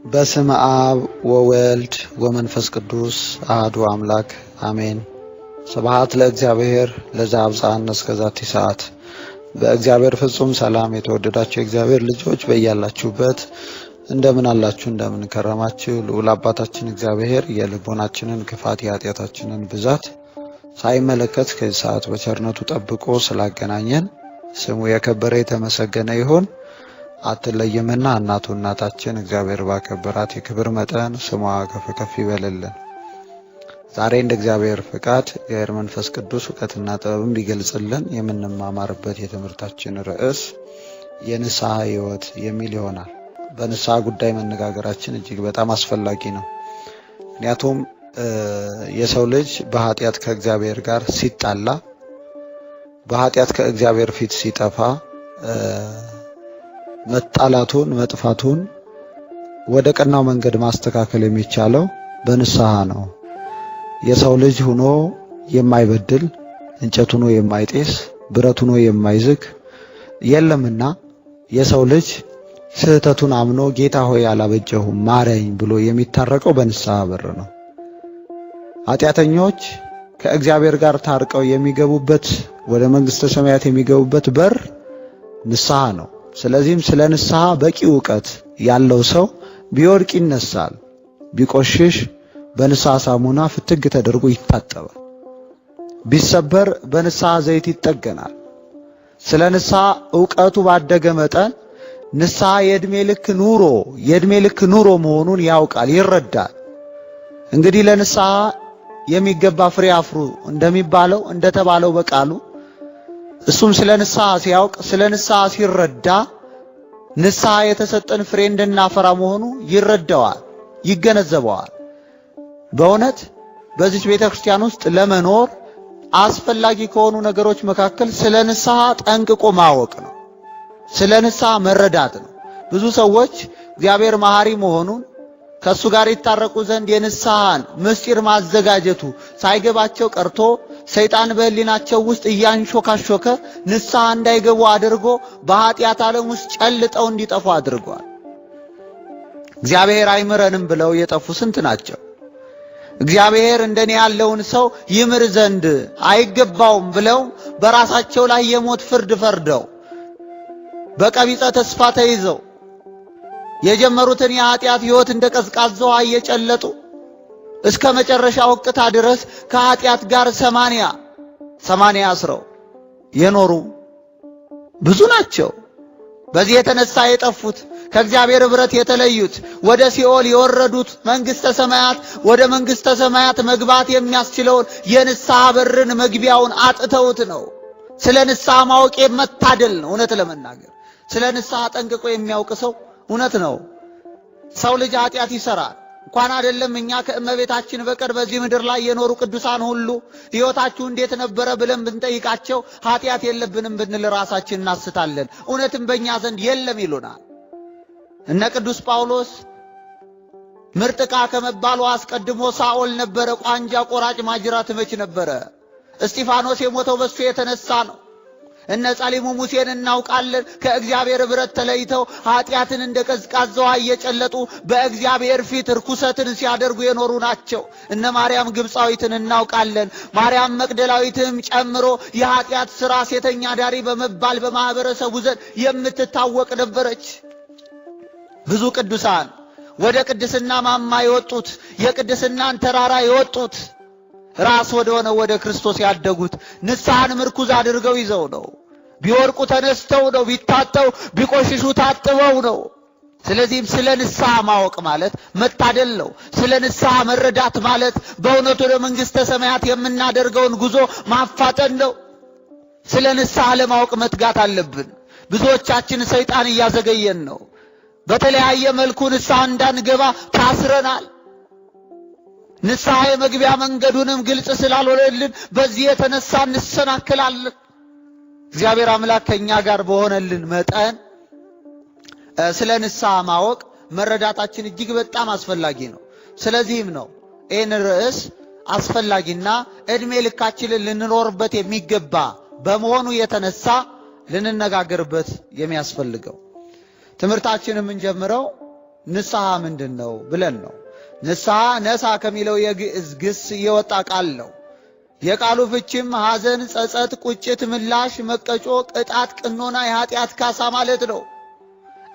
በስመ አብ ወወልድ ወመንፈስ ቅዱስ አሐዱ አምላክ አሜን። ስብሐት ለእግዚአብሔር ለዘአብጽሐነ እስከዛቲ ሰዓት። በእግዚአብሔር ፍጹም ሰላም የተወደዳችሁ የእግዚአብሔር ልጆች በእያላችሁበት እንደምን አላችሁ? እንደምን ከረማችሁ? ልዑል አባታችን እግዚአብሔር የልቦናችንን ክፋት የኃጢአታችንን ብዛት ሳይመለከት ከዚህ ሰዓት በቸርነቱ ጠብቆ ስላገናኘን ስሙ የከበረ የተመሰገነ ይሁን። አትለይምና እናቱ እናታችን እግዚአብሔር ባከበራት የክብር መጠን ስሟ ከፍ ከፍ ይበልልን። ዛሬ እንደ እግዚአብሔር ፍቃድ የእግዚአብሔር መንፈስ ቅዱስ ዕውቀትና ጥበብን ቢገልጽልን የምንማማርበት የትምህርታችን ርዕስ የንስሐ ሕይወት የሚል ይሆናል። በንስሐ ጉዳይ መነጋገራችን እጅግ በጣም አስፈላጊ ነው። ምክንያቱም የሰው ልጅ በኃጢአት ከእግዚአብሔር ጋር ሲጣላ፣ በኃጢአት ከእግዚአብሔር ፊት ሲጠፋ መጣላቱን መጥፋቱን ወደ ቀናው መንገድ ማስተካከል የሚቻለው በንስሐ ነው። የሰው ልጅ ሆኖ የማይበድል እንጨት ሆኖ የማይጤስ ብረት ሆኖ የማይዝግ የለምና የሰው ልጅ ስህተቱን አምኖ ጌታ ሆይ አላበጀሁም ማረኝ ብሎ የሚታረቀው በንስሐ በር ነው። ኃጢአተኞች ከእግዚአብሔር ጋር ታርቀው የሚገቡበት ወደ መንግሥተ ሰማያት የሚገቡበት በር ንስሐ ነው። ስለዚህም ስለ ንስሐ በቂ ዕውቀት ያለው ሰው ቢወድቅ ይነሳል፣ ቢቆሽሽ በንስሐ ሳሙና ፍትግ ተደርጎ ይታጠባል፣ ቢሰበር በንስሐ ዘይት ይጠገናል። ስለ ንስሐ ዕውቀቱ ባደገ መጠን ንስሐ የዕድሜ ልክ ኑሮ መሆኑን ያውቃል፣ ይረዳል። እንግዲህ ለንስሐ የሚገባ ፍሬ አፍሩ እንደሚባለው እንደተባለው በቃሉ እሱም ስለ ንስሐ ሲያውቅ ስለ ንስሐ ሲረዳ ንስሐ የተሰጠን ፍሬ እንድናፈራ መሆኑ ይረዳዋል፣ ይገነዘበዋል። በእውነት በዚህ ቤተክርስቲያን ውስጥ ለመኖር አስፈላጊ ከሆኑ ነገሮች መካከል ስለ ንስሐ ጠንቅቆ ማወቅ ነው። ስለ ንስሐ መረዳት ነው። ብዙ ሰዎች እግዚአብሔር መሐሪ መሆኑን ከሱ ጋር ይታረቁ ዘንድ የንስሐን ምስጢር ማዘጋጀቱ ሳይገባቸው ቀርቶ ሰይጣን በህሊናቸው ውስጥ እያንሾካሾከ ንስሐ እንዳይገቡ አድርጎ በኃጢአት ዓለም ውስጥ ጨልጠው እንዲጠፉ አድርጓል። እግዚአብሔር አይምረንም ብለው የጠፉ ስንት ናቸው? እግዚአብሔር እንደኔ ያለውን ሰው ይምር ዘንድ አይገባውም ብለው በራሳቸው ላይ የሞት ፍርድ ፈርደው በቀቢጸ ተስፋ ተይዘው የጀመሩትን የኃጢአት ሕይወት እንደ ቀዝቃዛ ውሃ እየጨለጡ እስከ መጨረሻ ወቅታ ድረስ ከኃጢአት ጋር 80 አስረው የኖሩ ብዙ ናቸው። በዚህ የተነሳ የጠፉት ከእግዚአብሔር ኅብረት የተለዩት ወደ ሲኦል የወረዱት ወደ መንግሥተ ሰማያት መግባት የሚያስችለውን የንስሐ በርን መግቢያውን አጥተውት ነው። ስለ ንስሐ ማወቅ መታደል ነው። እውነት ለመናገር ስለ ንስሐ ጠንቅቆ የሚያውቅ ሰው እውነት ነው ሰው ልጅ ኃጢአት ይሰራል። እንኳን አይደለም እኛ ከእመቤታችን በቀር በዚህ ምድር ላይ የኖሩ ቅዱሳን ሁሉ ሕይወታችሁ እንዴት ነበረ ብለን ብንጠይቃቸው ኃጢአት የለብንም ብንል ራሳችን እናስታለን። እውነትም በእኛ ዘንድ የለም ይሉናል። እነ ቅዱስ ጳውሎስ ምርጥቃ ከመባሉ አስቀድሞ ሳኦል ነበረ፣ ቋንጃ ቆራጭ ማጅራት መች ነበረ። እስጢፋኖስ የሞተው በሱ የተነሳ ነው። እነ ጻሊሙ ሙሴን እናውቃለን። ከእግዚአብሔር ኅብረት ተለይተው ኃጢአትን እንደ ቀዝቃዛ ውሃ እየጨለጡ በእግዚአብሔር ፊት ርኩሰትን ሲያደርጉ የኖሩ ናቸው። እነ ማርያም ግብፃዊትን እናውቃለን። ማርያም መቅደላዊትም ጨምሮ የኃጢአት ሥራ ሴተኛ ዳሪ በመባል በማህበረሰቡ ዘንድ የምትታወቅ ነበረች። ብዙ ቅዱሳን ወደ ቅድስና ማማ የወጡት የቅድስናን ተራራ የወጡት ራስ ወደ ሆነው ወደ ክርስቶስ ያደጉት ንስሐን ምርኩዝ አድርገው ይዘው ነው። ቢወርቁ ተነስተው ነው፣ ቢታጠው ቢቆሽሹ ታጥበው ነው። ስለዚህም ስለ ንስሐ ማወቅ ማለት መታደል ነው። ስለ ንስሐ መረዳት ማለት በእውነቱ ወደ መንግሥተ ሰማያት የምናደርገውን ጉዞ ማፋጠን ነው። ስለ ንስሐ ለማወቅ መትጋት አለብን። ብዙዎቻችን ሰይጣን እያዘገየን ነው። በተለያየ መልኩ ንስሐ እንዳንገባ ታስረናል። ንስሐ የመግቢያ መንገዱንም ግልጽ ስላልሆነልን በዚህ የተነሳ እንሰናክላለን። እግዚአብሔር አምላክ ከኛ ጋር በሆነልን መጠን ስለ ንስሐ ማወቅ መረዳታችን እጅግ በጣም አስፈላጊ ነው። ስለዚህም ነው ይህን ርዕስ አስፈላጊና ዕድሜ ልካችንን ልንኖርበት የሚገባ በመሆኑ የተነሳ ልንነጋገርበት የሚያስፈልገው። ትምህርታችንን የምንጀምረው ንስሐ ምንድነው ብለን ነው። ንስሐ ነሳ ከሚለው የግዕዝ ግስ የወጣ ቃል ነው። የቃሉ ፍቺም ሐዘን፣ ጸጸት፣ ቁጭት፣ ምላሽ፣ መቀጮ፣ ቅጣት፣ ቅኖና፣ የኃጢአት ካሳ ማለት ነው።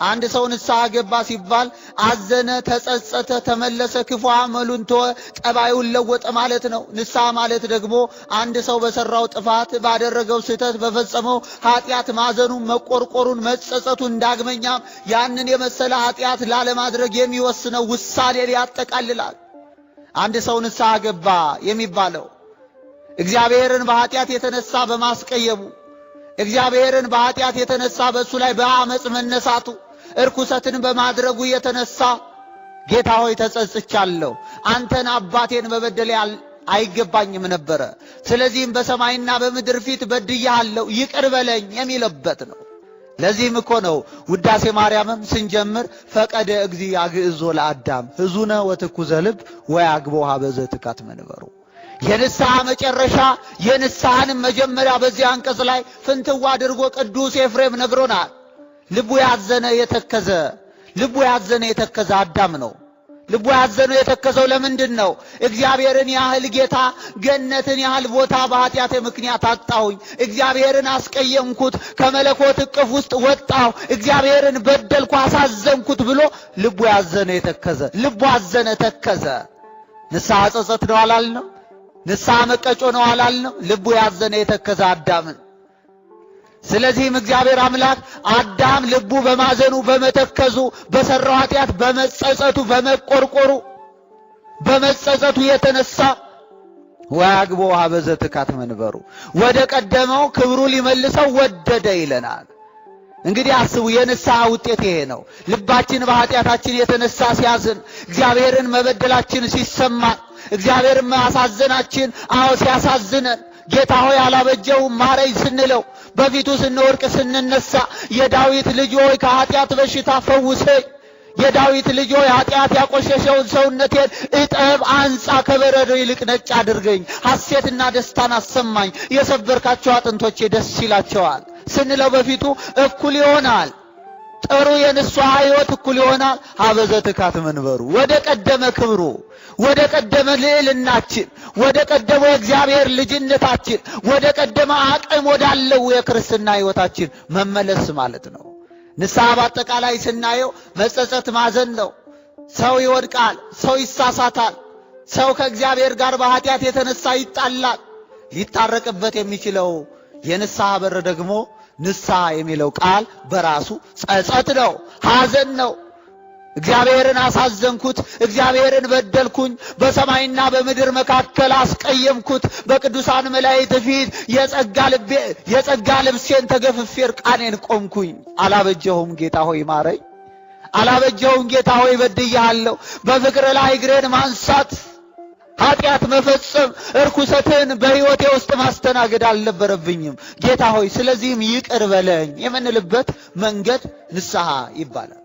አንድ ሰው ንስሐ ገባ ሲባል አዘነ፣ ተጸጸተ፣ ተመለሰ፣ ክፉ አመሉን ተወ፣ ጠባዩን ለወጠ ማለት ነው። ንስሐ ማለት ደግሞ አንድ ሰው በሰራው ጥፋት፣ ባደረገው ስህተት፣ በፈጸመው ኃጢአት ማዘኑን፣ መቆርቆሩን፣ መጸጸቱን ዳግመኛም ያንን የመሰለ ኃጢአት ላለማድረግ የሚወስነው ውሳኔን ያጠቃልላል። አንድ ሰው ንስሐ ገባ የሚባለው እግዚአብሔርን በኃጢአት የተነሳ በማስቀየሙ፣ እግዚአብሔርን በኃጢአት የተነሳ በእሱ ላይ በአመጽ መነሳቱ፣ እርኩሰትን በማድረጉ የተነሳ ጌታ ሆይ ተጸጽቻለሁ፣ አንተን አባቴን በበደሌ አይገባኝም ነበረ፣ ስለዚህም በሰማይና በምድር ፊት በድያለሁ ይቅር በለኝ የሚልበት ነው። ለዚህም እኮ ነው ውዳሴ ማርያምም ስንጀምር ፈቀደ እግዚእ ያግዕዞ ለአዳም ሕዙነ ወትኩዘ ልብ ወያግቦ ሀበዘ ትካት መንበሩ። የንስሐ መጨረሻ የንስሐንም መጀመሪያ በዚህ አንቀጽ ላይ ፍንትዋ አድርጎ ቅዱስ ኤፍሬም ነግሮናል። ልቡ ያዘነ የተከዘ አዳም ነው። ልቡ ያዘነው የተከዘው ለምንድን ነው? እግዚአብሔርን ያህል ጌታ፣ ገነትን ያህል ቦታ በኃጢአቴ ምክንያት አጣሁኝ፣ እግዚአብሔርን አስቀየምኩት፣ ከመለኮት እቅፍ ውስጥ ወጣሁ፣ እግዚአብሔርን በደልኩ፣ አሳዘንኩት ብሎ ልቡ ያዘነ የተከዘ፣ ልቡ አዘነ ተከዘ። ንስሐ ጸጸት ነው አላልነው? ንስሐ መቀጮ ነው አላልነው? ልቡ ያዘነ የተከዘ አዳምን። ስለዚህም እግዚአብሔር አምላክ አዳም ልቡ በማዘኑ በመተከዙ በሰራው ኃጢአት በመጸጸቱ በመቆርቆሩ በመጸጸቱ የተነሳ ወያግቦ ሀበዘ ትካት መንበሩ ወደ ቀደመው ክብሩ ሊመልሰው ወደደ ይለናል። እንግዲህ አስቡ፣ የንስሐ ውጤት ይሄ ነው። ልባችን በኃጢአታችን የተነሳ ሲያዝን፣ እግዚአብሔርን መበደላችን ሲሰማ፣ እግዚአብሔርን ማሳዘናችን ሲያሳዝነን፣ ጌታ ሆይ አላበጀውም ማረኝ ስንለው፣ በፊቱ ስንወርቅ ስንነሳ፣ የዳዊት ልጅ ሆይ ከኃጢአት በሽታ ፈውሰኝ፣ የዳዊት ልጅ ሆይ ኃጢአት ያቆሸሸውን ሰውነቴን እጠብ፣ አንጻ፣ ከበረዶ ይልቅ ነጭ አድርገኝ፣ ሐሴትና ደስታን አሰማኝ፣ የሰበርካቸው አጥንቶቼ ደስ ይላቸዋል ስንለው በፊቱ እኩል ይሆናል። ጥሩ የንስሐ ሕይወት እኩል ይሆናል። ሀበዘ ትካት መንበሩ ወደ ቀደመ ክብሩ፣ ወደ ቀደመ ልዕልናችን፣ ወደ ቀደመ የእግዚአብሔር ልጅነታችን፣ ወደ ቀደመ አቅም ወዳለው የክርስትና ሕይወታችን መመለስ ማለት ነው። ንስሐ በአጠቃላይ ስናየው መጸጸት ማዘን ነው። ሰው ይወድቃል፣ ሰው ይሳሳታል፣ ሰው ከእግዚአብሔር ጋር በኃጢአት የተነሳ ይጣላል። ሊታረቅበት የሚችለው የንስሐ በር ደግሞ ንስሐ የሚለው ቃል በራሱ ጸጸት ነው፣ ሐዘን ነው። እግዚአብሔርን አሳዘንኩት፣ እግዚአብሔርን በደልኩኝ፣ በሰማይና በምድር መካከል አስቀየምኩት፣ በቅዱሳን መላእክት ፊት የጸጋ ልብሴን ተገፍፌ ዕርቃኔን ቆምኩኝ። አላበጀሁም ጌታ ሆይ ማረኝ፣ አላበጀሁም ጌታ ሆይ በድያለሁ። በፍቅር ላይ እግሬን ማንሳት፣ ኃጢአት መፈጸም፣ እርኩሰትን በሕይወቴ ውስጥ ማስተናገድ አልነበረብኝም ጌታ ሆይ፣ ስለዚህም ይቅር በለኝ የምንልበት መንገድ ንስሐ ይባላል።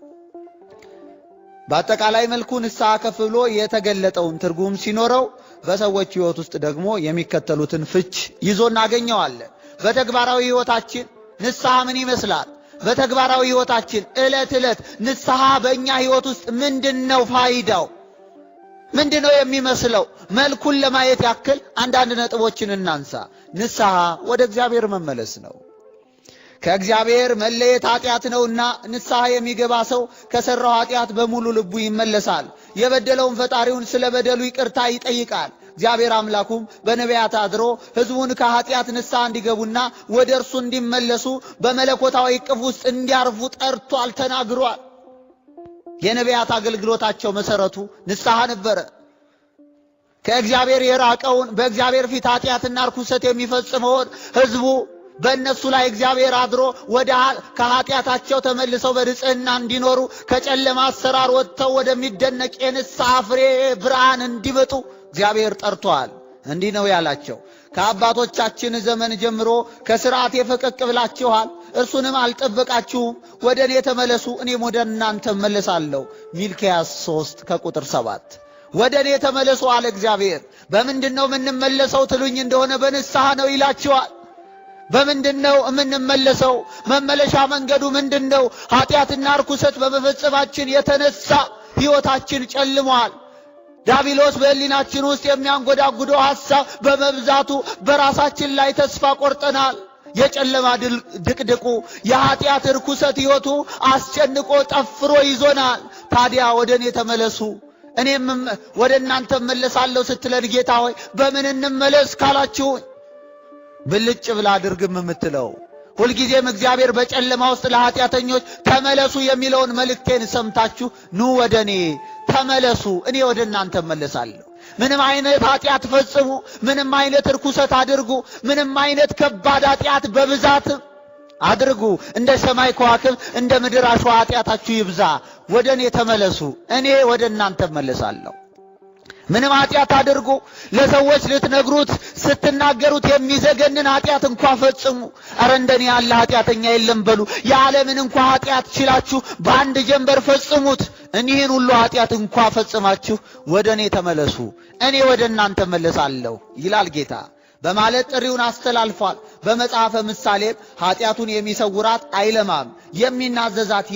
በአጠቃላይ መልኩ ንስሐ ከፍ ብሎ የተገለጠውን ትርጉም ሲኖረው በሰዎች ሕይወት ውስጥ ደግሞ የሚከተሉትን ፍች ይዞ እናገኘዋለን። በተግባራዊ ሕይወታችን ንስሐ ምን ይመስላል? በተግባራዊ ሕይወታችን ዕለት ዕለት ንስሐ በእኛ ሕይወት ውስጥ ምንድነው ፋይዳው? ምንድነው የሚመስለው? መልኩን ለማየት ያክል አንዳንድ ነጥቦችን እናንሳ። ንስሐ ወደ እግዚአብሔር መመለስ ነው። ከእግዚአብሔር መለየት ኃጢአት ነውና ንስሐ የሚገባ ሰው ከሰራው ኃጢአት በሙሉ ልቡ ይመለሳል። የበደለውን ፈጣሪውን ስለ በደሉ ይቅርታ ይጠይቃል። እግዚአብሔር አምላኩም በነቢያት አድሮ ሕዝቡን ከኃጢአት ንስሐ እንዲገቡና ወደ እርሱ እንዲመለሱ በመለኮታዊ እቅፍ ውስጥ እንዲያርፉ ጠርቷል፣ ተናግሯል። የነቢያት አገልግሎታቸው መሰረቱ ንስሐ ነበረ። ከእግዚአብሔር የራቀውን በእግዚአብሔር ፊት ኃጢአትና ርኩሰት የሚፈጽመውን ሕዝቡ በእነሱ ላይ እግዚአብሔር አድሮ ከኃጢአታቸው ተመልሰው በንጽሕና እንዲኖሩ ከጨለማ አሰራር ወጥተው ወደሚደነቅ የንስሐ ፍሬ ብርሃን እንዲመጡ እግዚአብሔር ጠርቷል። እንዲህ ነው ያላቸው፣ ከአባቶቻችን ዘመን ጀምሮ ከሥርዓቴ ፈቀቅ ብላችኋል፣ እርሱንም አልጠበቃችሁም። ወደ እኔ ተመለሱ፣ እኔም ወደ እናንተ እመለሳለሁ። ሚልክያስ 3 ከቁጥር 7 ወደ እኔ ተመለሱ አለ እግዚአብሔር። በምንድን ነው የምንመለሰው ትሉኝ እንደሆነ በንስሐ ነው ይላችኋል። በምንድነው የምንመለሰው? መመለሻ መንገዱ ምንድነው? ኃጢአትና ርኩሰት በመፈጸማችን የተነሳ ሕይወታችን ጨልሟል። ዲያብሎስ በሕሊናችን ውስጥ የሚያንጎዳጉደው ሐሳብ በመብዛቱ በራሳችን ላይ ተስፋ ቆርጠናል። የጨለማ ድቅድቁ የኃጢአት ርኩሰት ሕይወቱ አስጨንቆ ጠፍሮ ይዞናል። ታዲያ ወደኔ ተመለሱ እኔም ወደ እናንተ መለሳለሁ ስትለን ጌታ ሆይ በምን እንመለስ ካላችሁ ብልጭ ብላ አድርግም የምትለው ሁልጊዜም እግዚአብሔር በጨለማ ውስጥ ለኃጢአተኞች ተመለሱ የሚለውን መልእክቴን ሰምታችሁ ኑ ወደኔ ተመለሱ እኔ ወደ እናንተ መለሳለሁ። ምንም አይነት ኃጢአት ፈጽሙ፣ ምንም አይነት ርኩሰት አድርጉ፣ ምንም አይነት ከባድ ኃጢአት በብዛት አድርጉ፣ እንደ ሰማይ ከዋክብት እንደ ምድር አሸዋ ኃጢአታችሁ ይብዛ፣ ወደኔ ተመለሱ እኔ ወደ እናንተ መለሳለሁ። ምንም ኃጢአት አድርጉ፣ ለሰዎች ልትነግሩት ስትናገሩት የሚዘገንን ኃጢአት እንኳን ፈጽሙ፣ አረ እንደኔ ያለ ኃጢአተኛ የለም በሉ። የዓለምን እንኳን ኃጢአት ችላችሁ በአንድ ጀንበር ፈጽሙት። እኒህን ሁሉ ኃጢአት እንኳን ፈጽማችሁ ወደኔ ተመለሱ እኔ ወደ እናንተ መለሳለሁ ይላል ጌታ በማለት ጥሪውን አስተላልፏል። በመጽሐፈ ምሳሌ ኃጢአቱን የሚሰውራት አይለማም፣ የሚናዘዛት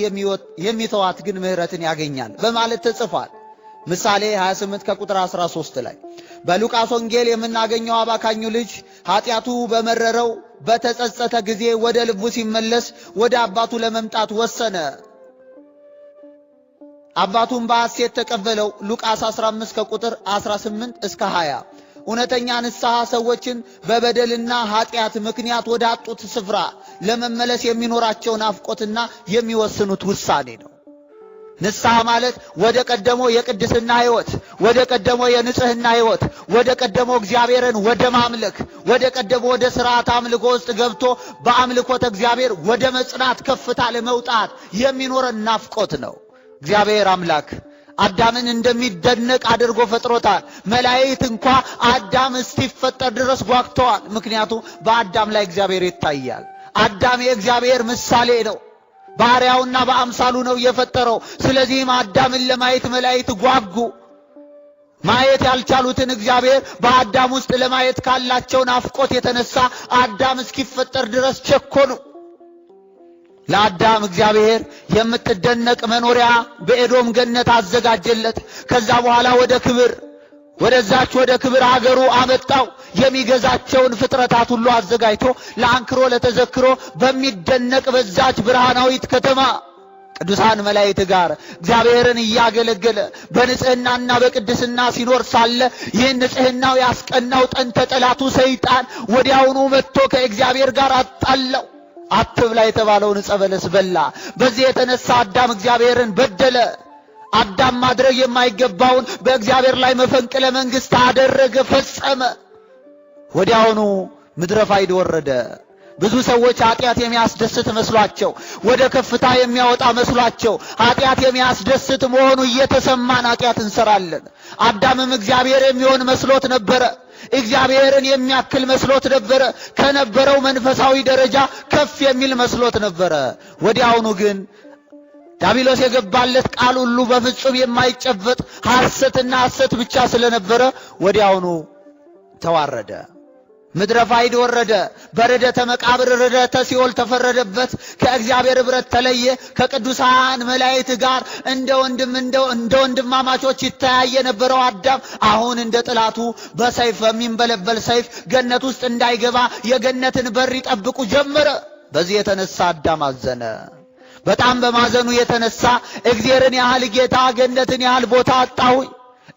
የሚተዋት ግን ምሕረትን ያገኛል በማለት ተጽፏል። ምሳሌ 28 ከቁጥር 13 ላይ በሉቃስ ወንጌል የምናገኘው አባካኙ ልጅ ኃጢአቱ በመረረው በተጸጸተ ጊዜ ወደ ልቡ ሲመለስ ወደ አባቱ ለመምጣት ወሰነ። አባቱን በሐሴት ተቀበለው። ሉቃስ 15 ከቁጥር 18 እስከ 20 እውነተኛ ንስሐ ሰዎችን በበደልና ኃጢአት ምክንያት ወደ አጡት ስፍራ ለመመለስ የሚኖራቸው ናፍቆትና የሚወስኑት ውሳኔ ነው። ንስሐ ማለት ወደ ቀደመው የቅድስና ሕይወት፣ ወደ ቀደመው የንጽህና ሕይወት፣ ወደ ቀደመው እግዚአብሔርን ወደ ማምለክ፣ ወደ ቀደመው ወደ ሥርዓት አምልኮ ውስጥ ገብቶ በአምልኮተ እግዚአብሔር ወደ መጽናት ከፍታ ለመውጣት የሚኖረን ናፍቆት ነው። እግዚአብሔር አምላክ አዳምን እንደሚደነቅ አድርጎ ፈጥሮታል። መላእክት እንኳን አዳም እስኪፈጠር ድረስ ጓግተዋል። ምክንያቱም በአዳም ላይ እግዚአብሔር ይታያል። አዳም የእግዚአብሔር ምሳሌ ነው። ባሪያውና በአምሳሉ ነው የፈጠረው። ስለዚህም አዳምን ለማየት መላእክት ጓጉ። ማየት ያልቻሉትን እግዚአብሔር በአዳም ውስጥ ለማየት ካላቸው ናፍቆት የተነሳ አዳም እስኪፈጠር ድረስ ቸኮሉ። ለአዳም እግዚአብሔር የምትደነቅ መኖሪያ በኤዶም ገነት አዘጋጀለት። ከዛ በኋላ ወደ ክብር ሀገሩ አመጣው። የሚገዛቸውን ፍጥረታት ሁሉ አዘጋጅቶ ለአንክሮ ለተዘክሮ በሚደነቅ በዛች ብርሃናዊት ከተማ ቅዱሳን መላእክት ጋር እግዚአብሔርን እያገለገለ በንጽህናና በቅድስና ሲኖር ሳለ ይህን ንጽህናው ያስቀናው ጠንተ ጠላቱ ሰይጣን ወዲያውኑ መጥቶ ከእግዚአብሔር ጋር አጣላው። አትብላ የተባለውን ዕፀ በለስ በላ። በዚህ የተነሳ አዳም እግዚአብሔርን በደለ። አዳም ማድረግ የማይገባውን በእግዚአብሔር ላይ መፈንቅለ መንግስት አደረገ፣ ፈጸመ። ወዲያውኑ ምድረ ፋይድ ወረደ። ብዙ ሰዎች ኃጢአት የሚያስደስት መስሏቸው፣ ወደ ከፍታ የሚያወጣ መስሏቸው ኃጢአት የሚያስደስት መሆኑ እየተሰማን ኃጢአት እንሰራለን። አዳምም እግዚአብሔር የሚሆን መስሎት ነበረ። እግዚአብሔርን የሚያክል መስሎት ነበረ። ከነበረው መንፈሳዊ ደረጃ ከፍ የሚል መስሎት ነበረ። ወዲያውኑ ግን ዲያብሎስ የገባለት ቃል ሁሉ በፍጹም የማይጨበጥ ሐሰትና ሐሰት ብቻ ስለነበረ ወዲያውኑ ተዋረደ። ምድረ ፋይድ ወረደ። በረደተ መቃብር ረደተ ሲኦል ተፈረደበት። ከእግዚአብሔር ኅብረት ተለየ። ከቅዱሳን መላእክት ጋር እንደ ወንድማማቾች ይተያየ የነበረው አዳም አሁን እንደ ጥላቱ በሰይፍ በሚንበለበል ሰይፍ ገነት ውስጥ እንዳይገባ የገነትን በር ይጠብቁ ጀመረ። በዚህ የተነሳ አዳም አዘነ። በጣም በማዘኑ የተነሳ እግዚአብሔርን ያህል ጌታ ገነትን ያህል ቦታ አጣሁኝ፣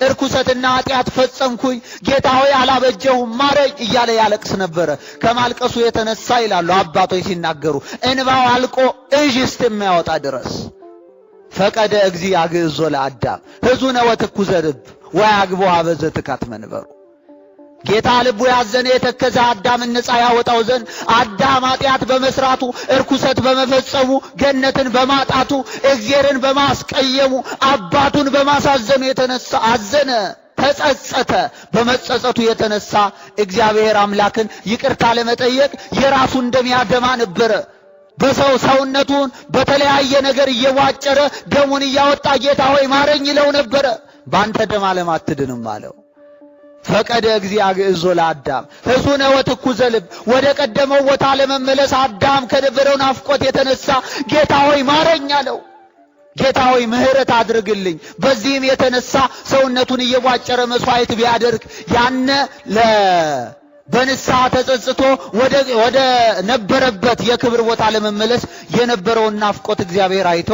እርኩሰትና ኃጢአት ፈጸምኩኝ፣ ጌታ ሆይ አላበጀሁም ማረኝ እያለ ያለቅስ ነበረ። ከማልቀሱ የተነሳ ይላሉ አባቶች ሲናገሩ እንባው አልቆ እጅ እስከሚያወጣ ድረስ ፈቀደ እግዚእ ያግዕዞ ለአዳም ሕዙነ ወትኩዘ ልብ ወያግቦ አበዘ ትካት መንበሩ። ጌታ ልቡ ያዘነ የተከዘ አዳምን ነፃ ያወጣው ዘንድ አዳም ኃጢአት በመስራቱ እርኩሰት በመፈጸሙ ገነትን በማጣቱ እግዚአብሔርን በማስቀየሙ አባቱን በማሳዘኑ የተነሳ አዘነ፣ ተጸጸተ። በመጸጸቱ የተነሳ እግዚአብሔር አምላክን ይቅርታ ለመጠየቅ የራሱን ደም ያደማ ነበረ። በሰው ሰውነቱን በተለያየ ነገር እየዋጨረ ደሙን እያወጣ ጌታ ሆይ ማረኝ ይለው ነበረ። ባንተ ደም ዓለም አትድንም አለው። ፈቀደ እግዚአብሔር ለአዳም ሕሱነ ወትኩዘ ልብ ወደ ቀደመው ቦታ ለመመለስ አዳም ከነበረው ናፍቆት የተነሳ ጌታ ሆይ ማረኝ አለው። ጌታ ሆይ ምህረት አድርግልኝ። በዚህም የተነሳ ሰውነቱን እየቧጨረ መስዋዕት ቢያደርግ ያነ በንስሐ ተጸጽቶ ወደ ነበረበት የክብር ቦታ ለመመለስ የነበረውን ናፍቆት እግዚአብሔር አይቶ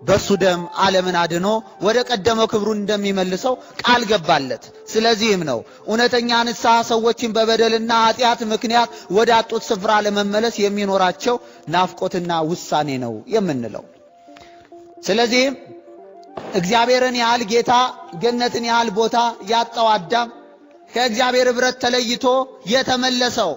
በሱ ደም ዓለምን አድኖ ወደ ቀደመው ክብሩ እንደሚመልሰው ቃል ገባለት። ስለዚህም ነው እውነተኛ ንስሐ ሰዎችን በበደልና ኃጢአት ምክንያት ወደ አጡት ስፍራ ለመመለስ የሚኖራቸው ናፍቆትና ውሳኔ ነው የምንለው። ስለዚህም እግዚአብሔርን ያህል ጌታ ገነትን ያህል ቦታ ያጣው አዳም ከእግዚአብሔር ኅብረት ተለይቶ የተመለሰው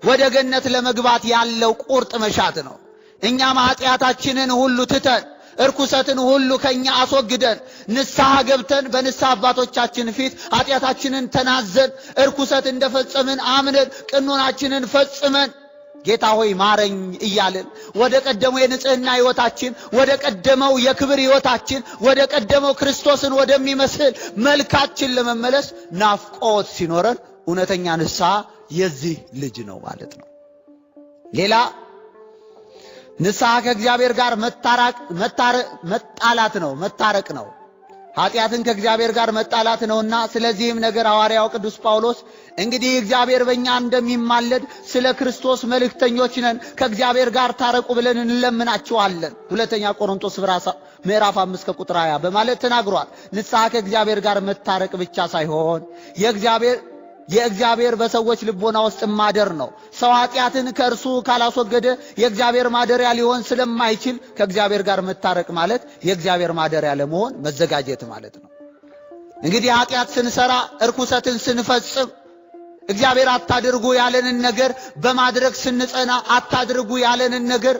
ወደ ገነት ለመግባት ያለው ቁርጥ መሻት ነው። እኛም ኃጢአታችንን ሁሉ ትተን እርኩሰትን ሁሉ ከኛ አስወግደን ንስሐ ገብተን በንስሐ አባቶቻችን ፊት ኃጢአታችንን ተናዘን እርኩሰት እንደፈጸምን አምነን ቅኑናችንን ፈጽመን ጌታ ሆይ ማረኝ እያልን ወደ ቀደመው የንጽህና ሕይወታችን ወደ ቀደመው የክብር ሕይወታችን ወደ ቀደመው ክርስቶስን ወደሚመስል መልካችን ለመመለስ ናፍቆት ሲኖረን እውነተኛ ንስሐ የዚህ ልጅ ነው ማለት ነው። ሌላ ንስሐ ከእግዚአብሔር ጋር መታረቅ ነው። ኃጢአትን ከእግዚአብሔር ጋር መጣላት ነውና ስለዚህም ነገር ሐዋርያው ቅዱስ ጳውሎስ እንግዲህ እግዚአብሔር በእኛ እንደሚማለድ ስለ ክርስቶስ መልእክተኞች ነን፣ ከእግዚአብሔር ጋር ታረቁ ብለን እንለምናችኋለን ሁለተኛ ቆሮንቶስ ምዕራፍ 5 ቁጥር 20 በማለት ተናግሯል። ንስሐ ከእግዚአብሔር ጋር መታረቅ ብቻ ሳይሆን የእግዚአብሔር በሰዎች ልቦና ውስጥ ማደር ነው። ሰው ኃጢአትን ከእርሱ ካላስወገደ የእግዚአብሔር ማደሪያ ሊሆን ስለማይችል ከእግዚአብሔር ጋር መታረቅ ማለት የእግዚአብሔር ማደሪያ ለመሆን መዘጋጀት ማለት ነው። እንግዲህ ኃጢአት ስንሰራ እርኩሰትን ስንፈጽም እግዚአብሔር አታድርጉ ያለንን ነገር በማድረግ ስንጸና አታድርጉ ያለንን ነገር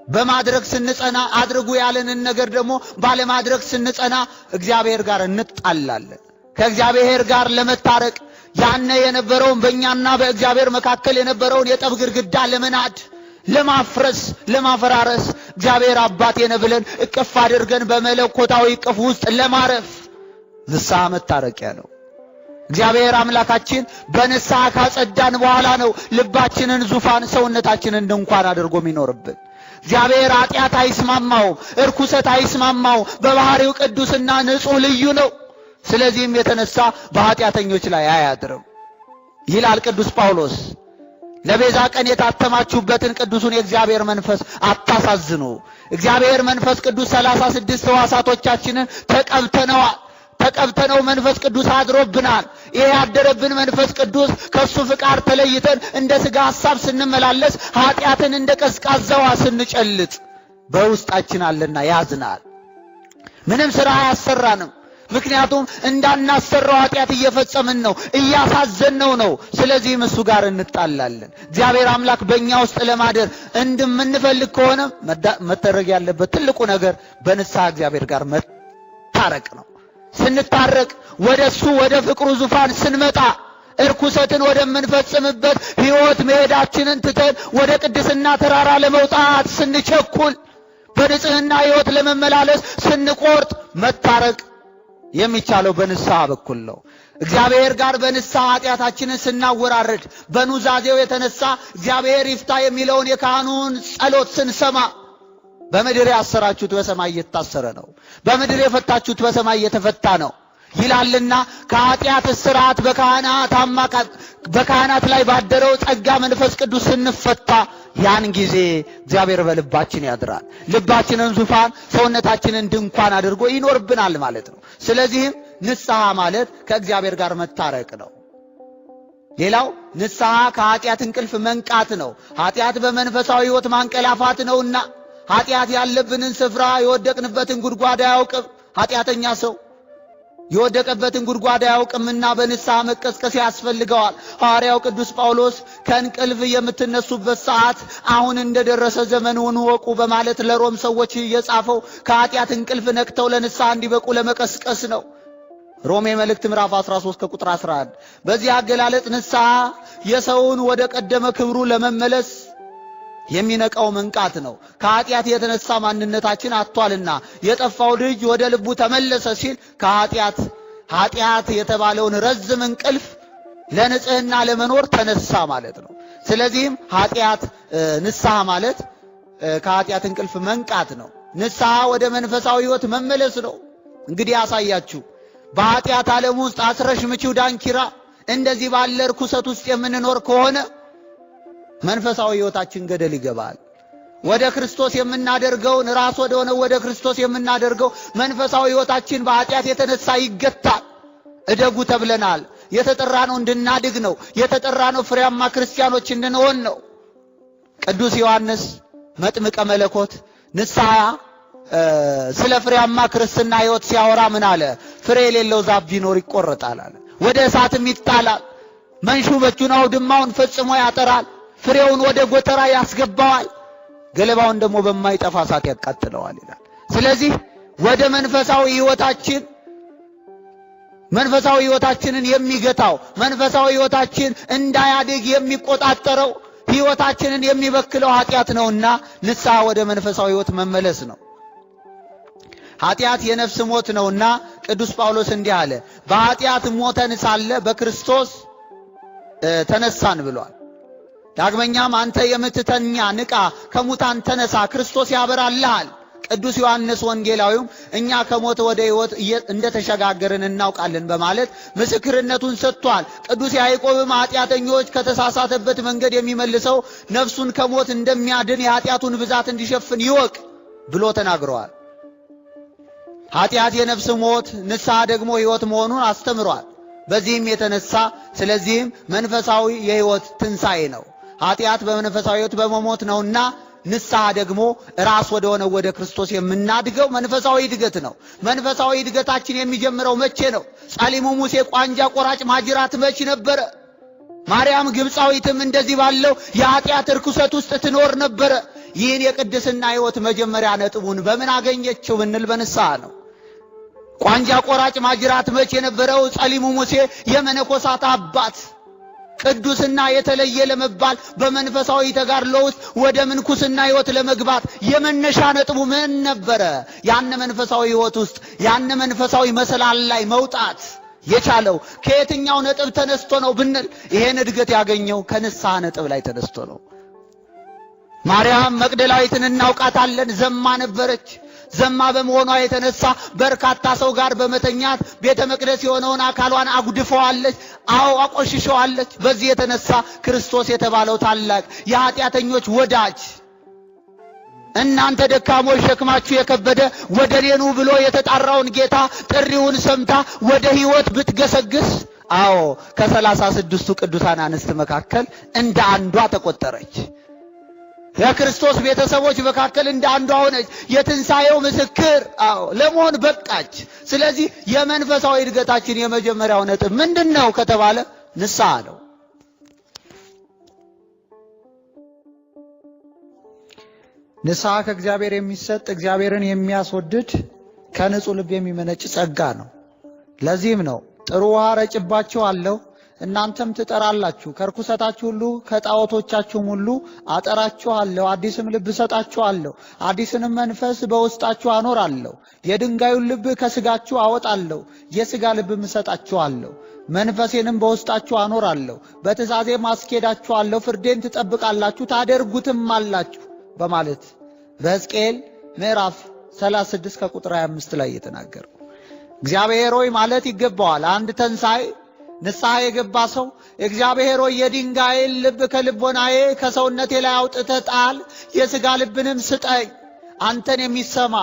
በማድረግ ስንጸና አድርጉ ያለንን ነገር ደግሞ ባለማድረግ ስንጸና እግዚአብሔር ጋር እንጣላለን። ከእግዚአብሔር ጋር ለመታረቅ ያነ የነበረውን በእኛና በእግዚአብሔር መካከል የነበረውን የጠብ ግድግዳ ለመናድ ለማፍረስ ለማፈራረስ እግዚአብሔር አባቴ ነው ብለን እቅፍ አድርገን በመለኮታዊ እቅፍ ውስጥ ለማረፍ ንስሐ መታረቂያ ነው። እግዚአብሔር አምላካችን በንስሐ ካጸዳን በኋላ ነው ልባችንን ዙፋን ሰውነታችንን ድንኳን አድርጎ የሚኖርብን። እግዚአብሔር ኃጢአት አይስማማውም፣ እርኩሰት አይስማማውም። በባህሪው ቅዱስና ንጹሕ ልዩ ነው። ስለዚህም የተነሳ በኃጢአተኞች ላይ አያድርም ይላል ቅዱስ ጳውሎስ። ለቤዛ ቀን የታተማችሁበትን ቅዱሱን የእግዚአብሔር መንፈስ አታሳዝኑ። እግዚአብሔር መንፈስ ቅዱስ 36 ሕዋሳቶቻችንን ተቀብተነው መንፈስ ቅዱስ አድሮብናል። ይሄ ያደረብን መንፈስ ቅዱስ ከሱ ፍቃድ ተለይተን እንደ ሥጋ ሐሳብ ስንመላለስ ኃጢአትን እንደ ቀዝቃዛው ስንጨልጥ በውስጣችን አለና ያዝናል። ምንም ሥራ አያሰራንም። ምክንያቱም እንዳናሰራው ኃጢአት እየፈጸምን ነው፣ እያሳዘነው ነው። ስለዚህም እሱ ጋር እንጣላለን። እግዚአብሔር አምላክ በእኛ ውስጥ ለማደር እንደምንፈልግ ከሆነ መደረግ ያለበት ትልቁ ነገር በንስሐ እግዚአብሔር ጋር መታረቅ ነው። ስንታረቅ ወደሱ ወደ ፍቅሩ ዙፋን ስንመጣ እርኩሰትን ወደምንፈጽምበት ሕይወት መሄዳችንን ትተን ወደ ቅድስና ተራራ ለመውጣት ስንቸኩል በንጽህና ሕይወት ለመመላለስ ስንቆርጥ መታረቅ የሚቻለው በንስሐ በኩል ነው። እግዚአብሔር ጋር በንስሐ ኃጢአታችንን ስናወራረድ በኑዛዜው የተነሳ እግዚአብሔር ይፍታ የሚለውን የካህኑን ጸሎት ስንሰማ በምድር ያሰራችሁት በሰማይ እየታሰረ ነው፣ በምድር የፈታችሁት በሰማይ እየተፈታ ነው ይላልና ከኃጢአት እስራት በካህናት ላይ ባደረው ጸጋ መንፈስ ቅዱስ ስንፈታ ያን ጊዜ እግዚአብሔር በልባችን ያድራል። ልባችንን ዙፋን ሰውነታችንን ድንኳን አድርጎ ይኖርብናል ማለት ነው። ስለዚህም ንስሐ ማለት ከእግዚአብሔር ጋር መታረቅ ነው። ሌላው ንስሐ ከኃጢአት እንቅልፍ መንቃት ነው። ኃጢአት በመንፈሳዊ ሕይወት ማንቀላፋት ነውና ኃጢአት ያለብንን ስፍራ የወደቅንበትን ጉድጓድ አያውቅም። ኃጢአተኛ ሰው የወደቀበትን ጉድጓድ አያውቅምና በንስሐ መቀስቀስ ያስፈልገዋል። ሐዋርያው ቅዱስ ጳውሎስ ከእንቅልፍ የምትነሱበት ሰዓት አሁን እንደደረሰ ዘመኑን ወቁ በማለት ለሮም ሰዎች የጻፈው ከኃጢአት እንቅልፍ ነቅተው ለንስሐ እንዲበቁ ለመቀስቀስ ነው። ሮሜ መልእክት ምዕራፍ 13 ከቁጥር 11። በዚህ አገላለጽ ንስሐ የሰውን ወደ ቀደመ ክብሩ ለመመለስ የሚነቃው መንቃት ነው። ከኃጢአት የተነሳ ማንነታችን አጥቷልና የጠፋው ልጅ ወደ ልቡ ተመለሰ ሲል ከኃጢአት ኃጢአት የተባለውን ረዝም እንቅልፍ ለንጽህና ለመኖር ተነሳ ማለት ነው። ስለዚህም ኃጢአት ንስሐ ማለት ከኃጢአት እንቅልፍ መንቃት ነው። ንስሐ ወደ መንፈሳዊ ሕይወት መመለስ ነው። እንግዲህ ያሳያችሁ በኃጢአት ዓለም ውስጥ አስረሽ ምቺው ዳንኪራ እንደዚህ ባለ ርኩሰት ውስጥ የምንኖር ከሆነ መንፈሳዊ ሕይወታችን ገደል ይገባል። ወደ ክርስቶስ የምናደርገውን ራስ ወደ ሆነው ወደ ክርስቶስ የምናደርገው መንፈሳዊ ሕይወታችን በኃጢአት የተነሳ ይገታል። እደጉ ተብለናል። የተጠራነው እንድናድግ ነው። የተጠራነው ፍሬያማ ክርስቲያኖች እንድንሆን ነው። ቅዱስ ዮሐንስ መጥምቀ መለኮት ንስሐ ስለ ፍሬያማ ክርስትና ሕይወት ሲያወራ ምን አለ? ፍሬ የሌለው ዛፍ ቢኖር ይቆረጣል አለ። ወደ እሳትም ይጣላል። መንሹ በእጁን አውድማውን ፈጽሞ ያጠራል። ፍሬውን ወደ ጎተራ ያስገባዋል፣ ገለባውን ደግሞ በማይጠፋ እሳት ያቃጥለዋል ይላል። ስለዚህ ወደ መንፈሳዊ ሕይወታችንን የሚገታው መንፈሳዊ ሕይወታችን እንዳያድግ የሚቆጣጠረው ሕይወታችንን የሚበክለው ኃጢአት ነውና ንስሐ ወደ መንፈሳዊ ሕይወት መመለስ ነው። ኃጢአት የነፍስ ሞት ነውና ቅዱስ ጳውሎስ እንዲህ አለ፣ በኃጢአት ሞተን ሳለ በክርስቶስ ተነሳን ብሏል። ዳግመኛም አንተ የምትተኛ ንቃ፣ ከሙታን ተነሳ፣ ክርስቶስ ያበራልሃል። ቅዱስ ዮሐንስ ወንጌላዊውም እኛ ከሞት ወደ ሕይወት እንደተሸጋገርን እናውቃለን በማለት ምስክርነቱን ሰጥቷል። ቅዱስ ያዕቆብም ኃጢአተኞች ከተሳሳተበት መንገድ የሚመልሰው ነፍሱን ከሞት እንደሚያድን የኃጢአቱን ብዛት እንዲሸፍን ይወቅ ብሎ ተናግሯል። ኃጢአት የነፍስ ሞት፣ ንስሐ ደግሞ ሕይወት መሆኑን አስተምሯል። በዚህም የተነሳ ስለዚህም መንፈሳዊ የሕይወት ትንሣኤ ነው። ኃጢአት በመንፈሳዊ ሕይወት በመሞት ነውና ንስሐ ደግሞ ራስ ወደ ሆነው ወደ ክርስቶስ የምናድገው መንፈሳዊ እድገት ነው። መንፈሳዊ እድገታችን የሚጀምረው መቼ ነው? ጻሊሙ ሙሴ ቋንጃ ቆራጭ ማጅራት መች ነበረ? ማርያም ግብፃዊትም እንደዚህ ባለው የኃጢአት ርኩሰት ውስጥ ትኖር ነበረ። ይህን የቅድስና ሕይወት መጀመሪያ ነጥቡን በምን አገኘችው ብንል በንስሐ ነው። ቋንጃ ቆራጭ ማጅራት መች የነበረው ጻሊሙ ሙሴ የመነኮሳት አባት ቅዱስና የተለየ ለመባል በመንፈሳዊ ተጋድሎ ውስጥ ወደ ምንኩስና ሕይወት ለመግባት የመነሻ ነጥቡ ምን ነበረ? ያን መንፈሳዊ ሕይወት ውስጥ ያን መንፈሳዊ መሰላል ላይ መውጣት የቻለው ከየትኛው ነጥብ ተነስቶ ነው ብንል ይሄን እድገት ያገኘው ከንስሐ ነጥብ ላይ ተነስቶ ነው። ማርያም መግደላዊትን እናውቃታለን። ዘማ ነበረች። ዘማ በመሆኗ የተነሳ በርካታ ሰው ጋር በመተኛት ቤተ መቅደስ የሆነውን አካሏን አጉድፈዋለች፣ አቆሽሸዋለች። በዚህ የተነሳ ክርስቶስ የተባለው ታላቅ የኃጢአተኞች ወዳጅ እናንተ ደካሞች ሸክማችሁ የከበደ ወደ እኔ ኑ ብሎ የተጣራውን ጌታ ጥሪውን ሰምታ ወደ ሕይወት ብትገሰግስ ከ36ቱ ቅዱሳን አንስት መካከል እንደ አንዷ ተቆጠረች። የክርስቶስ ቤተሰቦች መካከል እንደ አንዷ ሆነች። የትንሣኤው ምስክር ለመሆን በቃች። ስለዚህ የመንፈሳዊ እድገታችን የመጀመሪያው ነጥብ ምንድነው ከተባለ ንስሐ ነው። ንስሐ ከእግዚአብሔር የሚሰጥ እግዚአብሔርን የሚያስወድድ ከንጹህ ልብ የሚመነጭ ጸጋ ነው። ለዚህም ነው ጥሩ ውሃ ረጭባችኋለሁ እናንተም ትጠራላችሁ፣ ከርኩሰታችሁ ሁሉ ከጣዖቶቻችሁም ሁሉ አጠራችኋለሁ፣ አዲስም ልብ እሰጣችኋለሁ፣ አዲስንም መንፈስ በውስጣችሁ አኖራለሁ፣ የድንጋዩን ልብ ከስጋችሁ አወጣለሁ፣ የስጋ ልብም እሰጣችኋለሁ፣ መንፈሴንም በውስጣችሁ አኖራለሁ፣ በትእዛዜም አስኬዳችኋለሁ፣ ፍርዴን ትጠብቃላችሁ ታደርጉትም አላችሁ በማለት በሕዝቅኤል ምዕራፍ 36 ከቁጥር 25 ላይ የተናገረው እግዚአብሔር ሆይ ማለት ይገባዋል። አንድ ተንሳይ ንስሐ የገባ ሰው እግዚአብሔር ሆይ የድንጋይን ልብ ከልቦናዬ ከሰውነቴ ላይ አውጥተህ ጣል፣ የሥጋ ልብንም ስጠኝ። አንተን የሚሰማ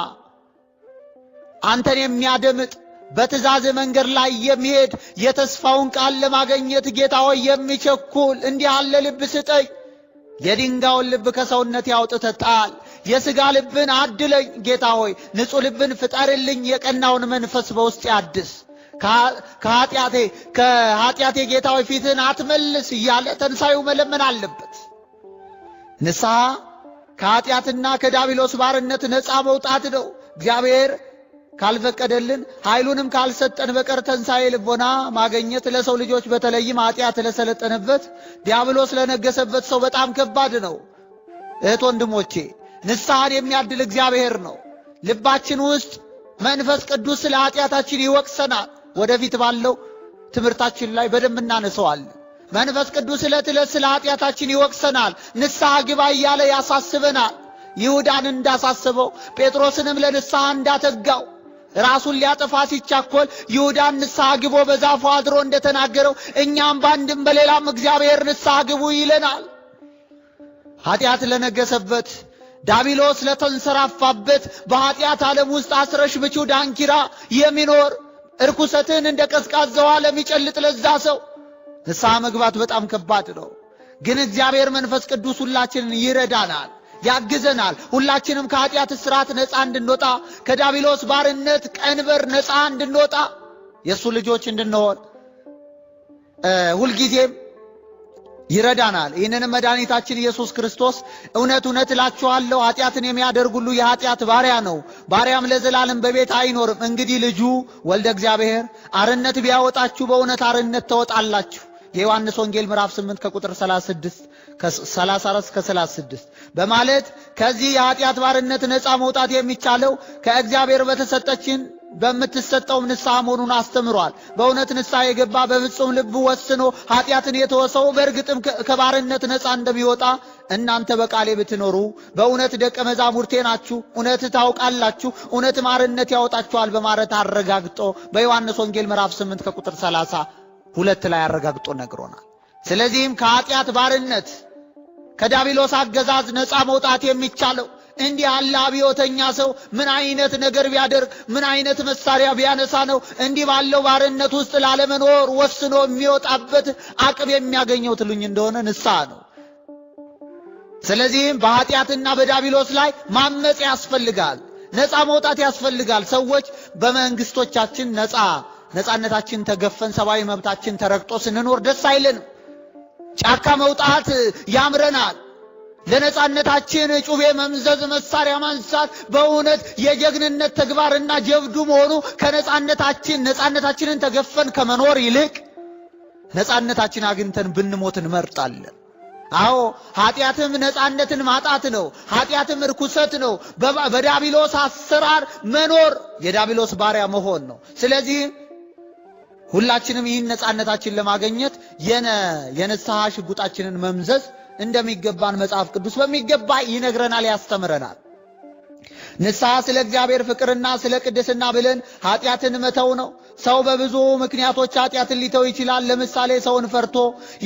አንተን የሚያደምጥ በትእዛዝ መንገድ ላይ የሚሄድ የተስፋውን ቃል ለማግኘት ጌታ ሆይ የሚቸኩል እንዲህ ያለ ልብ ስጠኝ። የድንጋዩን ልብ ከሰውነቴ አውጥተህ ጣል፣ የሥጋ ልብን አድለኝ። ጌታ ሆይ ንጹሕ ልብን ፍጠርልኝ፣ የቀናውን መንፈስ በውስጤ አድስ። ከኃጢአቴ ጌታ ሆይ ፊትህን አትመልስ እያለ ተንሳዩ መለመን አለበት። ንስሐ ከኃጢአትና ከዲያብሎስ ባርነት ነፃ መውጣት ነው። እግዚአብሔር ካልፈቀደልን ኃይሉንም ካልሰጠን በቀር ተንሳኤ ልቦና ማግኘት ለሰው ልጆች በተለይም ኃጢአት ለሰለጠነበት ዲያብሎስ ለነገሰበት ሰው በጣም ከባድ ነው። እህት ወንድሞቼ፣ ንስሐን የሚያድል እግዚአብሔር ነው። ልባችን ውስጥ መንፈስ ቅዱስ ስለ ኃጢአታችን ይወቅሰናል። ወደፊት ባለው ትምህርታችን ላይ በደንብ እናነሳዋለን። መንፈስ ቅዱስ ዕለት ዕለት ስለ ኃጢአታችን ይወቅሰናል፣ ንስሐ ግባ እያለ ያሳስበናል። ይሁዳን እንዳሳስበው ጴጥሮስንም ለንስሐ እንዳተጋው ራሱን ሊያጠፋ ሲቻኮል ይሁዳን ንስሐ ግቦ በዛፉ አድሮ እንደተናገረው እኛም ባንድም በሌላም እግዚአብሔር ንስሐ ግቡ ይለናል። ኃጢአት ለነገሰበት ዳቢሎስ ለተንሰራፋበት በኃጢአት ዓለም ውስጥ አስረሽ ብቹ ዳንኪራ የሚኖር እርኩሰትን እንደ ቀዝቃዛው ዓለም ይጨልጥ ለዛ ሰው ንስሐ መግባት በጣም ከባድ ነው። ግን እግዚአብሔር መንፈስ ቅዱስ ሁላችንን ይረዳናል፣ ያግዘናል። ሁላችንም ከኃጢአት እስራት ነፃ እንድንወጣ ከዳቢሎስ ባርነት ቀንበር ነፃ እንድንወጣ የሱ ልጆች እንድንሆን ሁልጊዜም ይረዳናል። ይህንን መድኃኒታችን ኢየሱስ ክርስቶስ እውነት እውነት እላችኋለሁ ኃጢአትን የሚያደርግ ሁሉ የኃጢአት ባሪያ ነው፣ ባሪያም ለዘላለም በቤት አይኖርም። እንግዲህ ልጁ ወልደ እግዚአብሔር አርነት ቢያወጣችሁ በእውነት አርነት ተወጣላችሁ። የዮሐንስ ወንጌል ምዕራፍ 8 ከቁጥር 34 እስከ 36 በማለት ከዚህ የኃጢአት ባርነት ነፃ መውጣት የሚቻለው ከእግዚአብሔር በምትሰጠው ንስሐ መሆኑን አስተምሯል። በእውነት ንስሐ የገባ በፍጹም ልብ ወስኖ ኃጢአትን የተወሰው በእርግጥም ከባርነት ነፃ እንደሚወጣ እናንተ በቃሌ ብትኖሩ በእውነት ደቀ መዛሙርቴ ናችሁ፣ እውነት ታውቃላችሁ፣ እውነትም አርነት ያወጣችኋል በማለት አረጋግጦ በዮሐንስ ወንጌል ምዕራፍ 8 ከቁጥር 32 ላይ አረጋግጦ ነግሮናል። ስለዚህም ከኃጢአት ባርነት ከዳቢሎስ አገዛዝ ነፃ መውጣት የሚቻለው እንዲህ ያለ አብዮተኛ ሰው ምን አይነት ነገር ቢያደርግ ምን አይነት መሳሪያ ቢያነሳ ነው እንዲህ ባለው ባርነት ውስጥ ላለመኖር ወስኖ የሚወጣበት አቅም የሚያገኘው ትሉኝ እንደሆነ ንስሐ ነው። ስለዚህም በኃጢአትና በዳቢሎስ ላይ ማመጽ ያስፈልጋል፣ ነፃ መውጣት ያስፈልጋል። ሰዎች በመንግስቶቻችን ነፃነታችን ተገፈን ሰብአዊ መብታችን ተረግጦ ስንኖር ደስ አይለንም። ጫካ መውጣት ያምረናል። ለነፃነታችን ጩቤ መምዘዝ መሳሪያ ማንሳት በእውነት የጀግንነት ተግባርና ጀብዱ መሆኑ ነፃነታችንን ተገፈን ከመኖር ይልቅ ነፃነታችን አግኝተን ብንሞት እንመርጣለን። አዎ ኃጢአትም ነፃነትን ማጣት ነው። ኃጢአትም ርኩሰት ነው። በዳቢሎስ አሰራር መኖር የዳቢሎስ ባሪያ መሆን ነው። ስለዚህ ሁላችንም ይህን ነፃነታችን ለማግኘት የንስሐ ሽጉጣችንን መምዘዝ እንደሚገባን መጽሐፍ ቅዱስ በሚገባ ይነግረናል፣ ያስተምረናል። ንስሐ ስለ እግዚአብሔር ፍቅርና ስለ ቅድስና ብለን ኃጢአትን መተው ነው። ሰው በብዙ ምክንያቶች ኃጢአትን ሊተው ይችላል። ለምሳሌ ሰውን ፈርቶ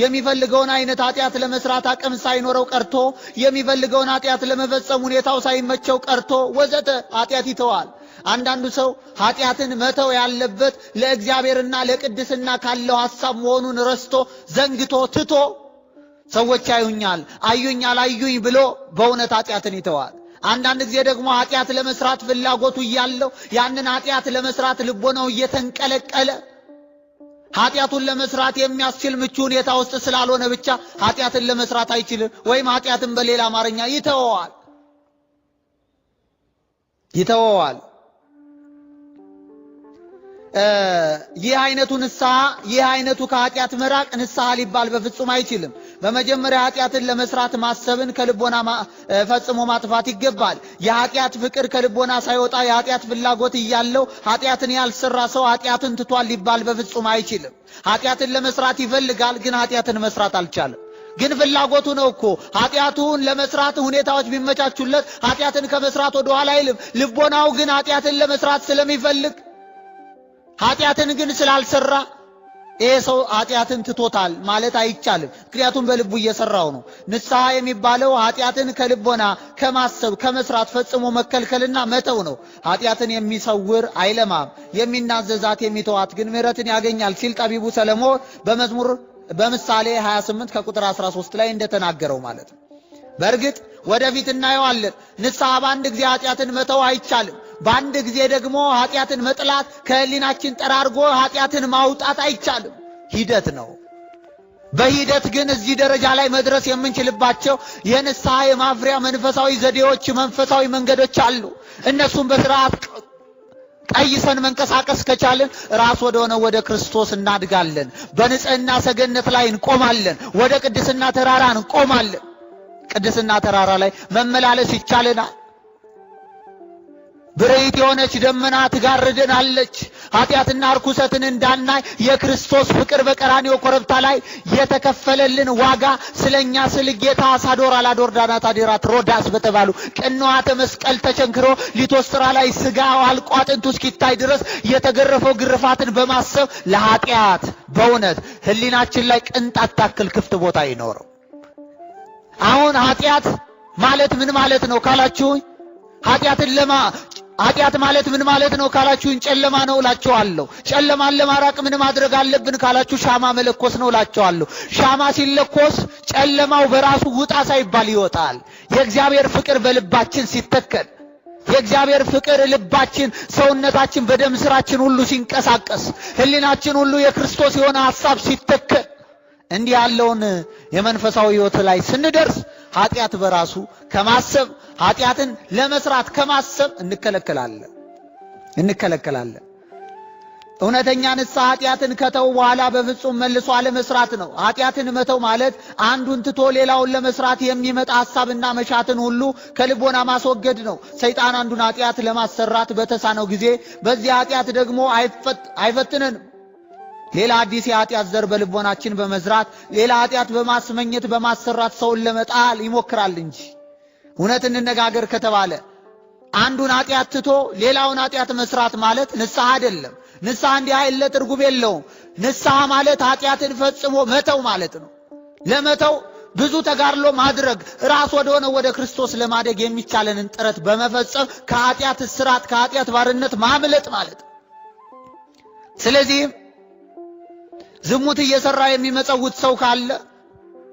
የሚፈልገውን አይነት ኃጢአት ለመስራት አቅም ሳይኖረው ቀርቶ፣ የሚፈልገውን ኃጢአት ለመፈጸም ሁኔታው ሳይመቸው ቀርቶ ወዘተ ኃጢአት ይተዋል። አንዳንዱ ሰው ኃጢአትን መተው ያለበት ለእግዚአብሔርና ለቅድስና ካለው ሐሳብ መሆኑን ረስቶ ዘንግቶ ትቶ ሰዎች አዩኝ ብሎ በእውነት ኃጢአትን ይተዋል። አንዳንድ ጊዜ ደግሞ ኃጢአት ለመስራት ፍላጎቱ እያለው ያንን ኃጢአት ለመስራት ልቦናው እየተንቀለቀለ ኃጢአቱን ለመስራት የሚያስችል ምቹ ሁኔታ ውስጥ ስላልሆነ ብቻ ኃጢአትን ለመስራት አይችልም፣ ወይም ኃጢአትን በሌላ አማርኛ ይተወዋል። ይህ አይነቱ ከኃጢአት መራቅ ንስሐ ሊባል በፍጹም አይችልም። በመጀመሪያ ኃጢአትን ለመስራት ማሰብን ከልቦና ፈጽሞ ማጥፋት ይገባል። የኃጢአት ፍቅር ከልቦና ሳይወጣ የኃጢአት ፍላጎት እያለው ኃጢአትን ያልሰራ ሰው ኃጢአትን ትቷል ሊባል በፍጹም አይችልም። ኃጢአትን ለመስራት ይፈልጋል፣ ግን ኃጢአትን መስራት አልቻለም። ግን ፍላጎቱ ነው እኮ ኃጢአቱን ለመስራት ሁኔታዎች ቢመቻቹለት ኃጢአትን ከመስራት ወደ ኋላ አይልም። ልቦናው ግን ኃጢአትን ለመስራት ስለሚፈልግ ኃጢአትን ግን ስላልሰራ ይሄ ሰው ኃጢአትን ትቶታል ማለት አይቻልም። ምክንያቱም በልቡ እየሰራው ነው። ንስሐ የሚባለው ኃጢአትን ከልቦና ከማሰብ ከመስራት ፈጽሞ መከልከልና መተው ነው። ኃጢአትን የሚሰውር አይለማም፣ የሚናዘዛት የሚተዋት ግን ምሕረትን ያገኛል ሲል ጠቢቡ ሰለሞን በምሳሌ 28 ከቁጥር 13 ላይ እንደተናገረው ማለት ነው። በእርግጥ ወደፊት እናየዋለን። ንስሐ በአንድ ጊዜ ኃጢአትን መተው አይቻልም። በአንድ ጊዜ ደግሞ ኃጢአትን መጥላት ከህሊናችን ጠራርጎ ኃጢአትን ማውጣት አይቻልም። ሂደት ነው። በሂደት ግን እዚህ ደረጃ ላይ መድረስ የምንችልባቸው የንስሐ የማፍሪያ መንፈሳዊ ዘዴዎች፣ መንፈሳዊ መንገዶች አሉ። እነሱም በስርዓት ቀይሰን መንቀሳቀስ ከቻልን ራስ ወደ ክርስቶስ እናድጋለን። በንጽህና ሰገነት ላይ እንቆማለን። ወደ ቅድስና ተራራ እንቆማለን። ቅድስና ተራራ ላይ መመላለስ ይቻለናል። ብርሂት የሆነች ደመና ትጋርደናለች። ኃጢአትና ርኩሰትን እንዳናይ የክርስቶስ ፍቅር በቀራንዮ ኮረብታ ላይ የተከፈለልን ዋጋ ስለኛ ስለ ጌታ ሳዶር አላዶር ዳናት አዲራት ሮዳስ በተባሉ ቅንዋተ መስቀል ተቸንክሮ ሊቶስትራ ላይ ስጋው አልቆ አጥንቱ እስኪታይ ድረስ የተገረፈው ግርፋትን በማሰብ ለኃጢአት በእውነት ህሊናችን ላይ ቅንጣት ታክል ክፍት ቦታ ይኖረው። አሁን ኃጢአት ማለት ምን ማለት ነው ካላችሁ ኃጢአት ማለት ምን ማለት ነው ካላችሁ ጨለማ ነው እላችኋለሁ። ጨለማን ለማራቅ ምን ማድረግ አለብን ካላችሁ ሻማ መለኮስ ነው እላችኋለሁ። ሻማ ሲለኮስ ጨለማው በራሱ ውጣ ሳይባል ይወጣል። የእግዚአብሔር ፍቅር በልባችን ሲተከል የእግዚአብሔር ፍቅር ልባችን ሰውነታችን በደም ስራችን ሁሉ ሲንቀሳቀስ ህሊናችን ሁሉ የክርስቶስ የሆነ ሐሳብ ሲተከል እንዲህ ያለውን የመንፈሳዊ ህይወት ላይ ስንደርስ ኃጢአት በራሱ ከማሰብ ኃጢአትን ለመስራት ከማሰብ እንከለከላለን። እውነተኛ ንስሐ ኃጢአትን ከተው በኋላ በፍጹም መልሶ አለመስራት ነው። ኃጢአትን መተው ማለት አንዱን ትቶ ሌላውን ለመስራት የሚመጣ ሐሳብና መሻትን ሁሉ ከልቦና ማስወገድ ነው። ሰይጣን አንዱን ኃጢአት ለማሰራት በተሳነው ጊዜ በዚህ ኃጢአት ደግሞ አይፈትነንም። ሌላ አዲስ የኃጢአት ዘር በልቦናችን በመዝራት ሌላ ኃጢአት በማስመኘት በማሰራት ሰውን ለመጣል ይሞክራል እንጂ እውነት እንነጋገር ከተባለ አንዱን ኃጢአት ትቶ ሌላውን ኃጢአት መስራት ማለት ንስሐ አይደለም። ንስሐ እንዲህ አይለ ትርጉም የለውም። ንስሐ ማለት ኃጢአትን ፈጽሞ መተው ማለት ነው። ለመተው ብዙ ተጋድሎ ማድረግ ራስ ወደ ክርስቶስ ለማደግ የሚቻለንን ጥረት በመፈጸም ከኃጢአት እስራት ከኃጢአት ባርነት ማምለጥ ማለት ነው። ስለዚህ ዝሙት እየሰራ የሚመጸውት ሰው ካለ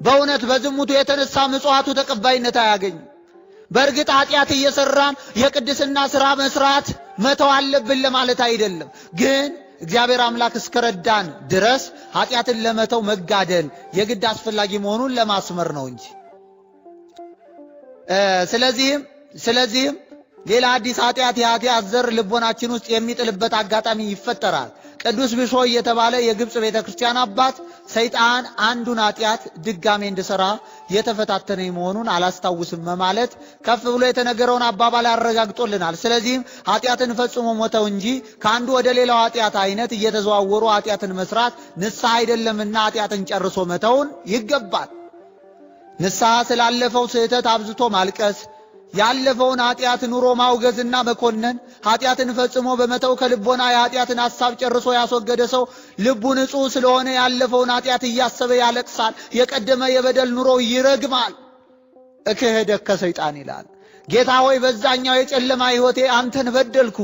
በእውነት በዝሙቱ የተነሳ ምጽዋቱ ተቀባይነት አያገኝም። በእርግጥ ኃጢአት እየሰራን የቅድስና ሥራ መስራት መተው አለብን ለማለት አይደለም። ግን እግዚአብሔር አምላክ እስከረዳን ድረስ ኃጢአትን ለመተው መጋደል የግድ አስፈላጊ መሆኑን ለማስመር ነው እንጂ ስለዚህም ሌላ አዲስ የኃጢአት ዘር ልቦናችን ውስጥ የሚጥልበት አጋጣሚ ይፈጠራል። ቅዱስ ቢሾይ የተባለ የግብጽ ቤተክርስቲያን አባት ሰይጣን አንዱን ኃጢአት ድጋሜ እንድሰራ የተፈታተነኝ መሆኑን አላስታውስም ማለት ከፍ ብሎ የተነገረውን አባባል ያረጋግጦልናል። ስለዚህም ኃጢአትን ፈጽሞ ሞተው እንጂ ከአንዱ ወደ ሌላው ኃጢአት አይነት እየተዘዋወሩ ኃጢአትን መስራት ንስሐ አይደለምና ኃጢአትን ጨርሶ መተውን ይገባል። ንስሐ ስላለፈው ስህተት አብዝቶ ማልቀስ ያለፈውን ኃጢአት ኑሮ ማውገዝና መኮነን ኃጢአትን ፈጽሞ በመተው ከልቦና የኃጢአትን ሐሳብ ጨርሶ ያስወገደ ሰው ልቡ ንጹህ ስለሆነ ያለፈውን ኃጢአት እያሰበ ያለቅሳል። የቀደመ የበደል ኑሮ ይረግማል። እክህደከ ሰይጣን ይላል ጌታ ሆይ በዛኛው የጨለማ ሕይወቴ አንተን በደልኩ።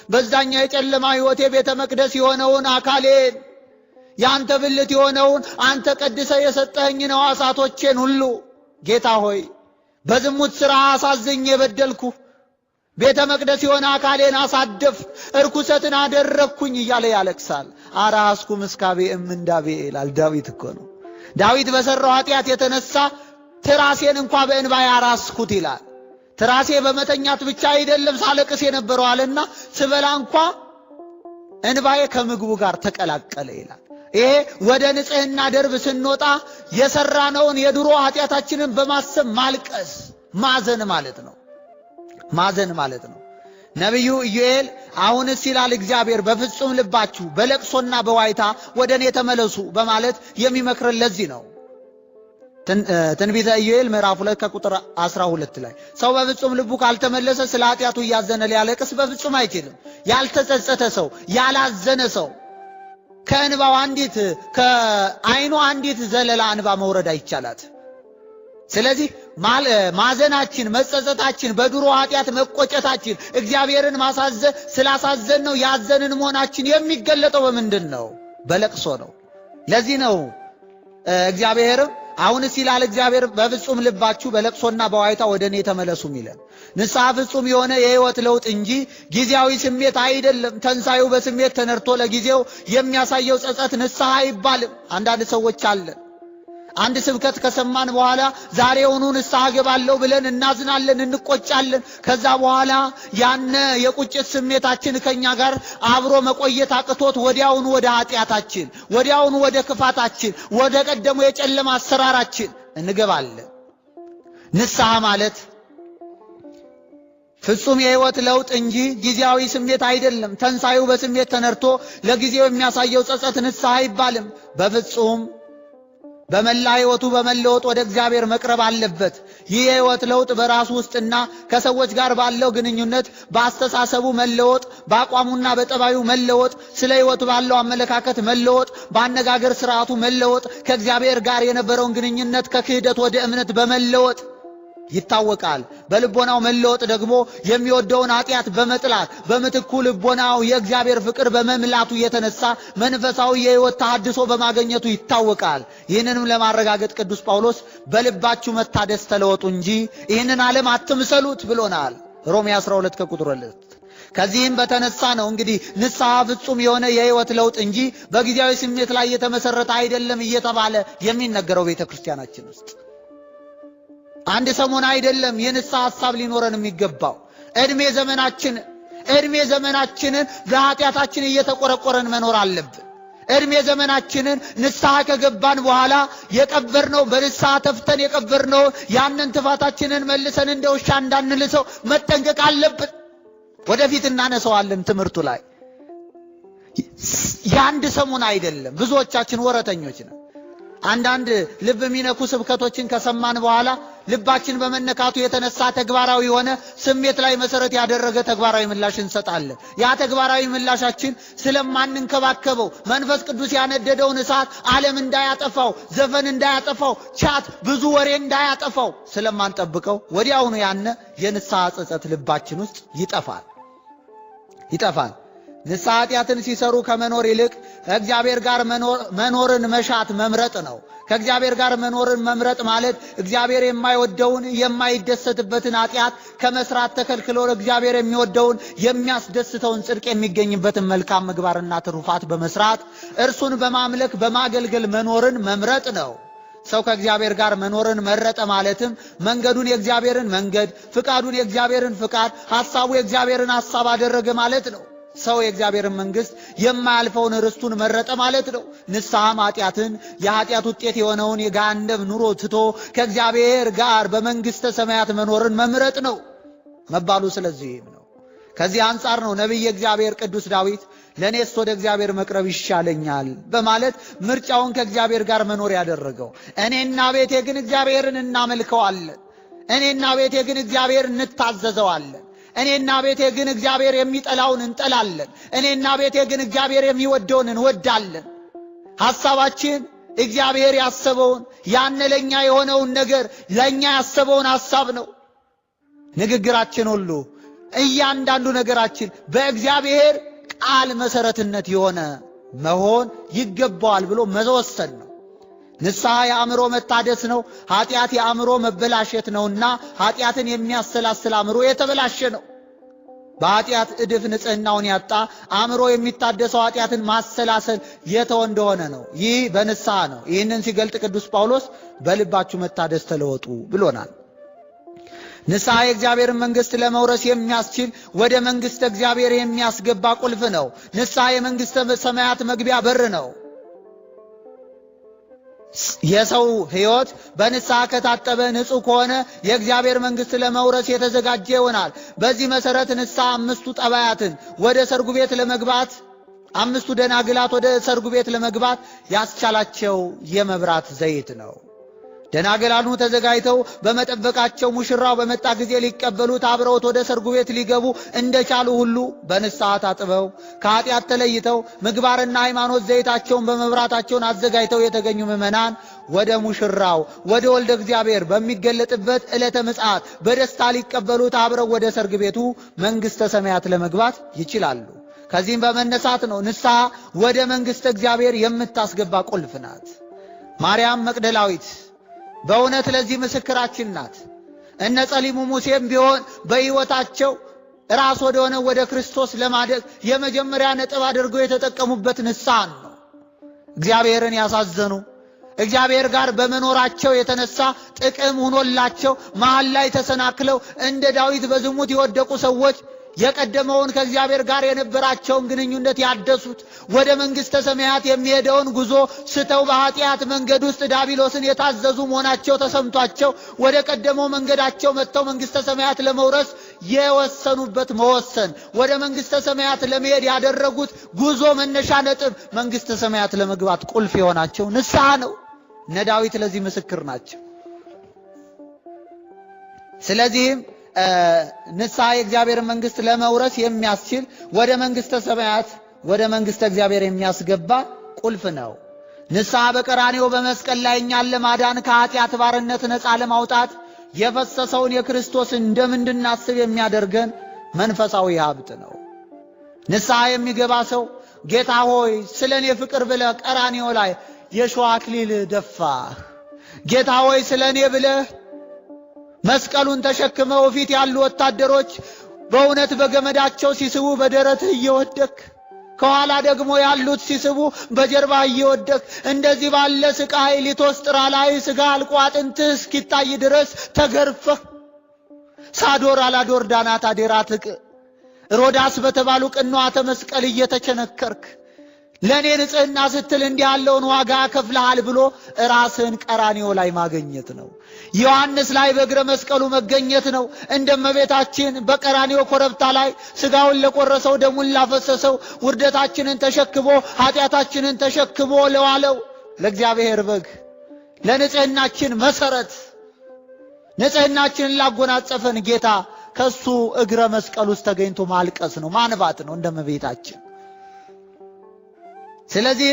በዛኛው የጨለማ ሕይወቴ ቤተ መቅደስ የሆነውን አካሌን ያንተ ብልት የሆነውን አንተ ቀድሰ የሰጠኸኝን ሕዋሳቶቼን ሁሉ ጌታ ሆይ በዝሙት ሥራ አሳዘኝ የበደልኩ ቤተ መቅደስ የሆነ አካሌን አሳደፍ እርኩሰትን አደረኩኝ እያለ ያለቅሳል። አራስኩ ምስካቤ እምንዳቤ ይላል ዳዊት እኮ ነው። ዳዊት በሰራው ኃጢአት የተነሳ ትራሴን እንኳን በእንባ ያራስኩት ይላል። ትራሴ በመተኛት ብቻ አይደለም ሳለቅስ የነበረው አለና ስበላ እንኳን እንባዬ ከምግቡ ጋር ተቀላቀለ ይላል። ይሄ ወደ ንጽህና ደርብ ስንወጣ የሰራነውን የድሮ ኃጢአታችንን በማሰብ ማልቀስ ማዘን ማለት ነው። ነብዩ ኢዩኤል አሁንስ ይላል እግዚአብሔር በፍጹም ልባችሁ በለቅሶና በዋይታ ወደኔ ተመለሱ በማለት የሚመክረን ለዚህ ነው። ትንቢተ ኢዩኤል ምዕራፍ 2 ከቁጥር 12 ላይ ሰው በፍጹም ልቡ ካልተመለሰ ስለ ኃጢአቱ እያዘነ ሊያለቅስ በፍጹም አይችልም። ያልተጸጸተ ሰው ያላዘነ ሰው ከእንባው ከአይኑ አንዲት ዘለላ እንባ መውረድ አይቻላት። ስለዚህ ማዘናችን መጸጸታችን በድሮ ኃጢአት መቆጨታችን እግዚአብሔርን ማሳዘን ስላሳዘን ነው ያዘንን መሆናችን የሚገለጠው በምንድን ነው? በለቅሶ ነው። ለዚህ ነው እግዚአብሔርም አሁንስ ይላል እግዚአብሔር በፍጹም ልባችሁ በለቅሶና በዋይታ ወደኔ ተመለሱ ይላል። ንስሐ ፍጹም የሆነ የህይወት ለውጥ እንጂ ጊዜያዊ ስሜት አይደለም። ተንሳዩ በስሜት ተነርቶ ለጊዜው የሚያሳየው ጸጸት ንስሐ አይባልም። አንዳንድ ሰዎች አለን አንድ ስብከት ከሰማን በኋላ ዛሬውኑ ንስሐ ገባለሁ ብለን እናዝናለን፣ እንቆጫለን። ከዛ በኋላ ያነ የቁጭት ስሜታችን ከኛ ጋር አብሮ መቆየት አቅቶት ወዲያውኑ ወደ ኃጢአታችን፣ ወዲያውኑ ወደ ክፋታችን፣ ወደ ቀደሙ የጨለማ አሰራራችን እንገባለን። ንስሐ ማለት ፍጹም የህይወት ለውጥ እንጂ ጊዜያዊ ስሜት አይደለም። ተንሳዩ በስሜት ተነርቶ ለጊዜው የሚያሳየው ጸጸት ንስሐ አይባልም። በፍጹም በመላ ህይወቱ በመለወጥ ወደ እግዚአብሔር መቅረብ አለበት። ይህ የህይወት ለውጥ በራሱ ውስጥና ከሰዎች ጋር ባለው ግንኙነት፣ በአስተሳሰቡ መለወጥ፣ በአቋሙና በጠባዩ መለወጥ፣ ስለ ህይወቱ ባለው አመለካከት መለወጥ፣ በአነጋገር ስርዓቱ መለወጥ፣ ከእግዚአብሔር ጋር የነበረውን ግንኙነት ከክህደት ወደ እምነት በመለወጥ ይታወቃል። በልቦናው መለወጥ ደግሞ የሚወደውን ኃጢአት በመጥላት በምትኩ ልቦናው የእግዚአብሔር ፍቅር በመምላቱ የተነሳ መንፈሳዊ የህይወት ተሐድሶ በማግኘቱ ይታወቃል። ይህንንም ለማረጋገጥ ቅዱስ ጳውሎስ በልባችሁ መታደስ ተለወጡ እንጂ ይህንን ዓለም አትምሰሉት ብሎናል። ሮሜ 12 ከቁጥር 2። ከዚህም በተነሳ ነው እንግዲህ ንስሐ ፍጹም የሆነ የህይወት ለውጥ እንጂ በጊዜያዊ ስሜት ላይ የተመሰረተ አይደለም እየተባለ የሚነገረው ቤተክርስቲያናችን ውስጥ አንድ ሰሞን አይደለም የንስሐ ሐሳብ ሊኖረን የሚገባው። እድሜ ዘመናችንን በኃጢአታችን እየተቆረቆረን መኖር አለብን። እድሜ ዘመናችንን ንስሐ ከገባን በኋላ የቀበርነው በንስሐ ተፍተን የቀበርነው ያንን ትፋታችንን መልሰን እንደ ውሻ እንዳንልሰው መጠንቀቅ አለብን። ወደፊት እናነሳዋለን ትምህርቱ ላይ። የአንድ ሰሞን አይደለም። ብዙዎቻችን ወረተኞች ነን። አንዳንድ ልብ የሚነኩ ስብከቶችን ከሰማን በኋላ ልባችን በመነካቱ የተነሳ ተግባራዊ የሆነ ስሜት ላይ መሰረት ያደረገ ተግባራዊ ምላሽ እንሰጣለን። ያ ተግባራዊ ምላሻችን ስለማንንከባከበው መንፈስ ቅዱስ ያነደደውን እሳት ዓለም እንዳያጠፋው፣ ዘፈን እንዳያጠፋው፣ ቻት ብዙ ወሬ እንዳያጠፋው ስለማንጠብቀው ወዲያውኑ ያነ የንስሐ ጸጸት ልባችን ውስጥ ይጠፋል። ንስሐ ኃጢአትን ሲሰሩ ከመኖር ይልቅ ከእግዚአብሔር ጋር መኖርን መሻት መምረጥ ነው። ከእግዚአብሔር ጋር መኖርን መምረጥ ማለት እግዚአብሔር የማይወደውን የማይደሰትበትን ኃጢአት ከመስራት ተከልክሎ እግዚአብሔር የሚወደውን የሚያስደስተውን ጽድቅ የሚገኝበትን መልካም ምግባርና ትሩፋት በመስራት እርሱን በማምለክ በማገልገል መኖርን መምረጥ ነው። ሰው ከእግዚአብሔር ጋር መኖርን መረጠ ማለትም መንገዱን የእግዚአብሔርን መንገድ፣ ፍቃዱን የእግዚአብሔርን ፍቃድ፣ ሐሳቡ የእግዚአብሔርን ሐሳብ አደረገ ማለት ነው። ሰው የእግዚአብሔርን መንግስት የማያልፈውን ርስቱን መረጠ ማለት ነው። ንስሐም ኃጢአትን የኃጢአት ውጤት የሆነውን የገሃነም ኑሮ ትቶ ከእግዚአብሔር ጋር በመንግስተ ሰማያት መኖርን መምረጥ ነው መባሉ ስለዚህም ነው። ከዚህ አንጻር ነው ነቢይ እግዚአብሔር ቅዱስ ዳዊት ለኔስ ወደ እግዚአብሔር መቅረብ ይሻለኛል በማለት ምርጫውን ከእግዚአብሔር ጋር መኖር ያደረገው። እኔና ቤቴ ግን እግዚአብሔርን እናመልከዋለን፣ እኔና ቤቴ ግን እግዚአብሔር እንታዘዘዋለን፣ እኔና ቤቴ ግን እግዚአብሔር የሚጠላውን እንጠላለን፣ እኔና ቤቴ ግን እግዚአብሔር የሚወደውን እንወዳለን። ሐሳባችን እግዚአብሔር ያሰበውን ያን ለኛ የሆነውን ነገር ለኛ ያሰበውን ሐሳብ ነው። ንግግራችን ሁሉ እያንዳንዱ ነገራችን በእግዚአብሔር ቃል መሰረትነት የሆነ መሆን ይገባዋል ብሎ መወሰን ነው። ንስሐ የአእምሮ መታደስ ነው። ኃጢአት የአእምሮ መበላሸት ነውና ኃጢአትን የሚያሰላስል አእምሮ የተበላሸ ነው። በኃጢአት እድፍ ንጽህናውን ያጣ አእምሮ የሚታደሰው ኃጢአትን ማሰላሰል የተወ እንደሆነ ነው። ይህ በንስሐ ነው። ይህንን ሲገልጥ ቅዱስ ጳውሎስ በልባችሁ መታደስ ተለወጡ ብሎናል። ንስሐ የእግዚአብሔርን መንግስት ለመውረስ የሚያስችል ወደ መንግስተ እግዚአብሔር የሚያስገባ ቁልፍ ነው። ንስሐ የመንግስተ ሰማያት መግቢያ በር ነው። የሰው ሕይወት በንስሐ ከታጠበ ንጹህ ከሆነ የእግዚአብሔር መንግስት ለመውረስ የተዘጋጀ ይሆናል። በዚህ መሰረት ንስሐ አምስቱ ጠባያትን ወደ ሰርጉ ቤት ለመግባት አምስቱ ደናግላት ወደ ሰርጉ ቤት ለመግባት ያስቻላቸው የመብራት ዘይት ነው። ደናግላኑ ተዘጋጅተው በመጠበቃቸው ሙሽራው በመጣ ጊዜ ሊቀበሉት አብረውት ወደ ሰርጉ ቤት ሊገቡ እንደቻሉ ሁሉ በንስሐ ታጥበው ከኃጢአት ተለይተው ምግባርና ሃይማኖት ዘይታቸውን በመብራታቸውን አዘጋጅተው የተገኙ ምእመናን ወደ ሙሽራው ወደ ወልደ እግዚአብሔር በሚገለጥበት ዕለተ ምጽአት በደስታ ሊቀበሉት አብረው ወደ ሰርግ ቤቱ መንግስተ ሰማያት ለመግባት ይችላሉ። ከዚህም በመነሳት ነው ንስሐ ወደ መንግስተ እግዚአብሔር የምታስገባ ቁልፍ ናት። ማርያም መቅደላዊት በእውነት ለዚህ ምስክራችን ናት። እነ ጸሊሙ ሙሴም ቢሆን በሕይወታቸው ራስ ወደ ሆነ ወደ ክርስቶስ ለማደግ የመጀመሪያ ነጥብ አድርገው የተጠቀሙበት ንስሐን ነው። እግዚአብሔርን ያሳዘኑ እግዚአብሔር ጋር በመኖራቸው የተነሳ ጥቅም ሆኖላቸው መሃል ላይ ተሰናክለው እንደ ዳዊት በዝሙት የወደቁ ሰዎች የቀደመውን ከእግዚአብሔር ጋር የነበራቸውን ግንኙነት ያደሱት ወደ መንግስተ ሰማያት የሚሄደውን ጉዞ ስተው በኃጢአት መንገድ ውስጥ ዲያብሎስን የታዘዙ መሆናቸው ተሰምቷቸው ወደ ቀደመው መንገዳቸው መጥተው መንግስተ ሰማያት ለመውረስ የወሰኑበት መወሰን ወደ መንግስተ ሰማያት ለመሄድ ያደረጉት ጉዞ መነሻ ነጥብ መንግስተ ሰማያት ለመግባት ቁልፍ የሆናቸው ንስሐ ነው። እነ ዳዊት ለዚህ ምስክር ናቸው። ስለዚህም ንስሐ የእግዚአብሔር መንግስት ለመውረስ የሚያስችል ወደ መንግስተ ሰማያት ወደ መንግስተ እግዚአብሔር የሚያስገባ ቁልፍ ነው። ንስሐ በቀራንዮ በመስቀል ላይ እኛን ለማዳን ከኃጢአት ባርነት ነፃ ለማውጣት የፈሰሰውን የክርስቶስን ደም እንድናስብ የሚያደርገን መንፈሳዊ ሀብት ነው። ንስሐ የሚገባ ሰው ጌታ ሆይ ስለኔ ፍቅር ብለህ ቀራንዮ ላይ የሾህ አክሊል ደፋህ፣ ጌታ ሆይ ስለኔ ብለህ መስቀሉን ተሸክመው ፊት ያሉ ወታደሮች በእውነት በገመዳቸው ሲስቡ በደረትህ እየወደክ ከኋላ ደግሞ ያሉት ሲስቡ በጀርባ እየወደክ እንደዚህ ባለ ስቃይ ሊቶስጥራ ላይ ስጋ አልቆ አጥንትህ እስኪታይ ድረስ ተገርፈህ ሳዶር አላዶር ዳናት አዴራትቅ ሮዳስ በተባሉ ቅንዋተ መስቀል እየተቸነከርክ ለኔ ንጽህና ስትል እንዲህ ያለውን ዋጋ ከፍለሃል ብሎ ራስን ቀራንዮ ላይ ማግኘት ነው። ዮሐንስ ላይ በእግረ መስቀሉ መገኘት ነው። እንደመቤታችን በቀራንዮ ኮረብታ ላይ ስጋውን ለቆረሰው ደሙን ላፈሰሰው ውርደታችንን ተሸክሞ ኃጢአታችንን ተሸክሞ ለዋለው ለእግዚአብሔር በግ ለንጽህናችን መሰረት ንጽህናችንን ላጎናጸፈን ጌታ ከሱ እግረ መስቀል ውስጥ ተገኝቶ ማልቀስ ነው፣ ማንባት ነው እንደመቤታችን። ስለዚህ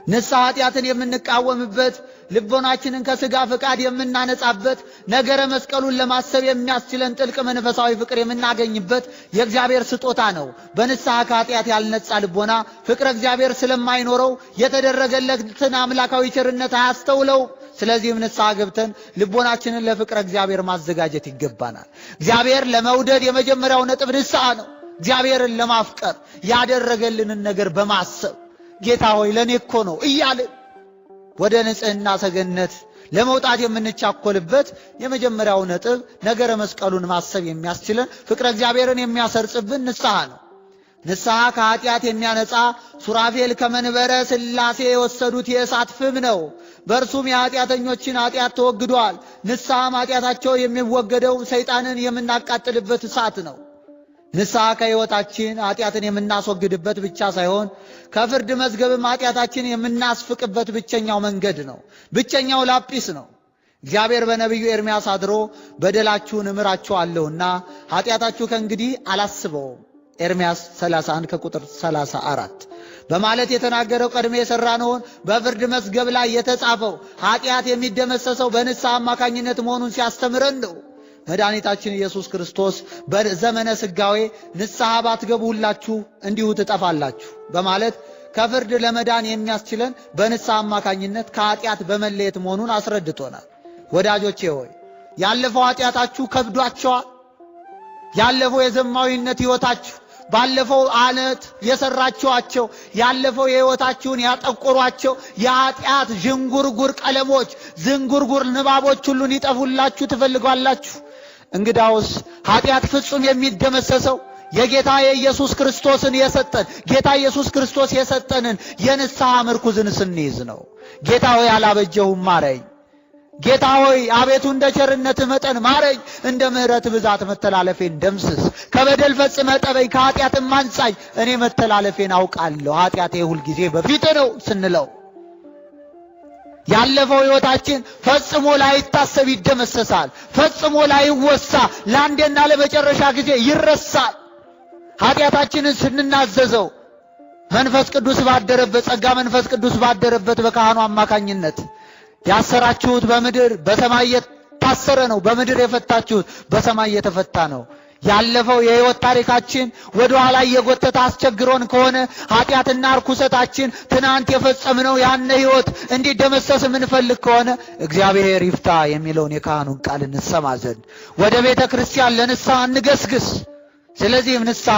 ንስሐ ኃጢአትን የምንቃወምበት ልቦናችንን ከስጋ ፍቃድ የምናነጻበት ነገረ መስቀሉን ለማሰብ የሚያስችለን ጥልቅ መንፈሳዊ ፍቅር የምናገኝበት የእግዚአብሔር ስጦታ ነው። በንስሐ ከኃጢአት ያልነጻ ልቦና ፍቅረ እግዚአብሔር ስለማይኖረው የተደረገለትን አምላካዊ ቸርነት አያስተውለው። ስለዚህም ንስሐ ገብተን ልቦናችንን ለፍቅረ እግዚአብሔር ማዘጋጀት ይገባናል። እግዚአብሔር ለመውደድ የመጀመሪያው ነጥብ ንስሐ ነው። እግዚአብሔርን ለማፍቀር ያደረገልንን ነገር በማሰብ ጌታ ሆይ ለኔ እኮ ነው እያልን ወደ ንጽህና ሰገነት ለመውጣት የምንቻኮልበት የመጀመሪያው ነጥብ ነገረ መስቀሉን ማሰብ የሚያስችለን ፍቅረ እግዚአብሔርን የሚያሰርጽብን ንስሐ ነው። ንስሐ ከኃጢአት የሚያነጻ ሱራፌል ከመንበረ ሥላሴ የወሰዱት የእሳት ፍም ነው። በእርሱም የኃጢአተኞችን ኃጢአት ተወግዷል። ንስሐም ኃጢአታቸው የሚወገደው ሰይጣንን የምናቃጥልበት እሳት ነው። ንስሐ ከሕይወታችን ኃጢአትን የምናስወግድበት ብቻ ሳይሆን ከፍርድ መዝገብም ኃጢአታችን የምናስፍቅበት ብቸኛው መንገድ ነው፣ ብቸኛው ላጲስ ነው። እግዚአብሔር በነቢዩ ኤርምያስ አድሮ በደላችሁን እምራችኋለሁና ኃጢአታችሁ ከእንግዲህ አላስበውም ኤርምያስ 31 ከቁጥር 34 በማለት የተናገረው ቀድሜ የሰራነውን በፍርድ መዝገብ ላይ የተጻፈው ኃጢአት የሚደመሰሰው በንስሐ አማካኝነት መሆኑን ሲያስተምረን ነው። መድኃኒታችን ኢየሱስ ክርስቶስ በዘመነ ስጋዌ ንስሐ ባትገቡ ሁላችሁ እንዲሁ ትጠፋላችሁ በማለት ከፍርድ ለመዳን የሚያስችለን በንስሐ አማካኝነት ከኃጢአት በመለየት መሆኑን አስረድቶናል። ወዳጆቼ ሆይ ያለፈው ኃጢአታችሁ ከብዷቸዋል። ያለፈው የዘማዊነት ሕይወታችሁ ባለፈው ዓመት የሰራችኋቸው ያለፈው የሕይወታችሁን ያጠቆሯቸው የኃጢአት ዥንጉርጉር ቀለሞች ዝንጉርጉር ንባቦች ሁሉን ይጠፉላችሁ ትፈልጋላችሁ? እንግዳውስ ኃጢአት ፍጹም የሚደመሰሰው የጌታ የኢየሱስ ክርስቶስን የሰጠን ጌታ ኢየሱስ ክርስቶስ የሰጠንን የንስሐ ምርኩዝን ስንይዝ ነው። ጌታ ሆይ አላበጀሁም ማረኝ፣ ጌታ ሆይ አቤቱ እንደ ቸርነት መጠን ማረኝ፣ እንደ ምሕረት ብዛት መተላለፌን ደምስስ፣ ከበደል ፈጽመ ጠበኝ፣ ከኃጢአትም አንጻኝ፣ እኔ መተላለፌን አውቃለሁ፣ ኃጢአቴ ሁል ጊዜ በፊት ነው ስንለው ያለፈው ሕይወታችን ፈጽሞ ላይታሰብ ይደመሰሳል፣ ፈጽሞ ላይወሳ ለአንዴና ለመጨረሻ ጊዜ ይረሳል። ኃጢአታችንን ስንናዘዘው መንፈስ ቅዱስ ባደረበት ጸጋ መንፈስ ቅዱስ ባደረበት በካህኑ አማካኝነት ያሰራችሁት በምድር በሰማይ የታሰረ ነው፣ በምድር የፈታችሁት በሰማይ የተፈታ ነው። ያለፈው የሕይወት ታሪካችን ወደ ኋላ እየጎተተ አስቸግሮን ከሆነ ኃጢአትና ርኩሰታችን ትናንት የፈጸምነው ያነ ሕይወት እንዲደመሰስ የምንፈልግ ከሆነ እግዚአብሔር ይፍታ የሚለውን የካህኑን ቃል እንሰማ ዘንድ ወደ ቤተ ክርስቲያን ለንስሐ እንገስግስ። ስለዚህም ንስሐ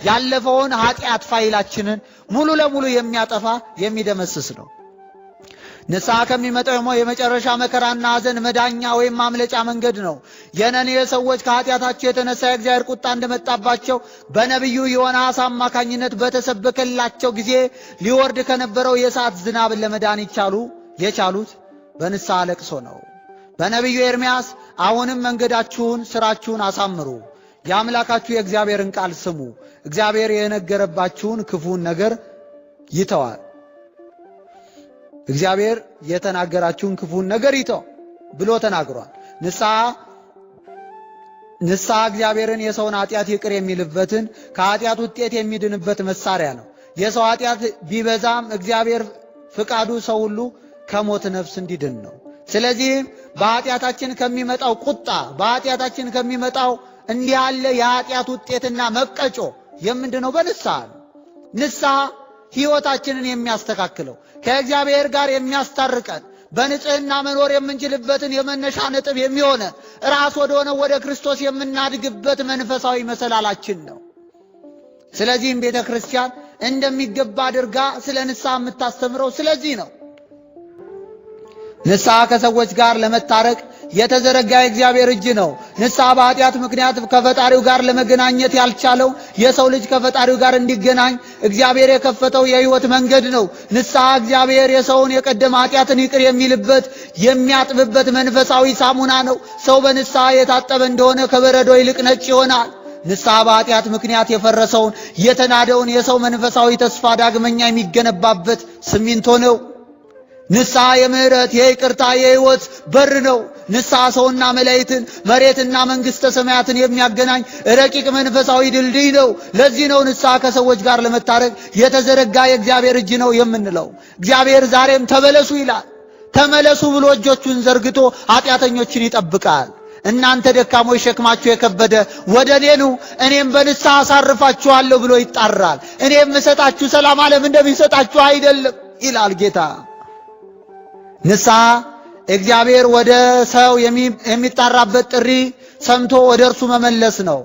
ያለፈውን ኃጢአት ፋይላችንን ሙሉ ለሙሉ የሚያጠፋ የሚደመስስ ነው። ንስሐ ከሚመጣው የመጨረሻ መከራና ሐዘን መዳኛ ወይም ማምለጫ መንገድ ነው። የነነዌ ሰዎች ከኃጢአታቸው የተነሳ የእግዚአብሔር ቁጣ እንደመጣባቸው በነቢዩ ዮናስ አማካኝነት በተሰበከላቸው ጊዜ ሊወርድ ከነበረው የእሳት ዝናብ ለመዳን የቻሉት በንስሐ ለቅሶ ነው። በነቢዩ ኤርምያስ አሁንም መንገዳችሁን ስራችሁን አሳምሩ፣ የአምላካችሁ የእግዚአብሔርን ቃል ስሙ። እግዚአብሔር የነገረባችሁን ክፉን ነገር ይተዋል። እግዚአብሔር የተናገራችሁን ክፉን ነገር ይተው ብሎ ተናግሯል። ንስሐ እግዚአብሔርን የሰውን ኃጢአት ይቅር የሚልበትን ከኃጢአት ውጤት የሚድንበት መሳሪያ ነው። የሰው ኃጢአት ቢበዛም እግዚአብሔር ፍቃዱ ሰው ሁሉ ከሞት ነፍስ እንዲድን ነው። ስለዚህም በኃጢአታችን ከሚመጣው ቁጣ በኃጢአታችን ከሚመጣው እንዲህ ያለ የኃጢአት ውጤትና መቀጮ የምንድነው? በንስሐ ነው። ንስሐ ሕይወታችንን የሚያስተካክለው ከእግዚአብሔር ጋር የሚያስታርቀን በንጽህና መኖር የምንችልበትን የመነሻ ነጥብ የሚሆነ ራስ ወደሆነ ወደ ክርስቶስ የምናድግበት መንፈሳዊ መሰላላችን ነው። ስለዚህም ቤተ ክርስቲያን እንደሚገባ አድርጋ ስለ ንስሐ የምታስተምረው ስለዚህ ነው። ንስሐ ከሰዎች ጋር ለመታረቅ የተዘረጋ የእግዚአብሔር እጅ ነው። ንስሐ በኃጢአት ምክንያት ከፈጣሪው ጋር ለመገናኘት ያልቻለው የሰው ልጅ ከፈጣሪው ጋር እንዲገናኝ እግዚአብሔር የከፈተው የሕይወት መንገድ ነው። ንስሐ እግዚአብሔር የሰውን የቀደመ ኃጢአትን ይቅር የሚልበት የሚያጥብበት መንፈሳዊ ሳሙና ነው። ሰው በንስሐ የታጠበ እንደሆነ ከበረዶ ይልቅ ነጭ ይሆናል። ንስሐ በኃጢአት ምክንያት የፈረሰውን የተናደውን የሰው መንፈሳዊ ተስፋ ዳግመኛ የሚገነባበት ሲሚንቶ ነው። ንስሐ የምህረት የይቅርታ የሕይወት በር ነው። ንስሐ ሰውና መላእክትን መሬትና መንግሥተ ሰማያትን የሚያገናኝ ረቂቅ መንፈሳዊ ድልድይ ነው። ለዚህ ነው ንስሐ ከሰዎች ጋር ለመታረቅ የተዘረጋ የእግዚአብሔር እጅ ነው የምንለው። እግዚአብሔር ዛሬም ተመለሱ ይላል። ተመለሱ ብሎ እጆቹን ዘርግቶ ኃጢአተኞችን ይጠብቃል። እናንተ ደካሞች ሸክማችሁ የከበደ ወደ እኔ ኑ እኔም በንስሐ አሳርፋችኋለሁ ብሎ ይጣራል። እኔም የምሰጣችሁ ሰላም ዓለም እንደሚሰጣችሁ አይደለም ይላል ጌታ። ንስሐ እግዚአብሔር ወደ ሰው የሚጣራበት ጥሪ ሰምቶ ወደ እርሱ መመለስ ነው፣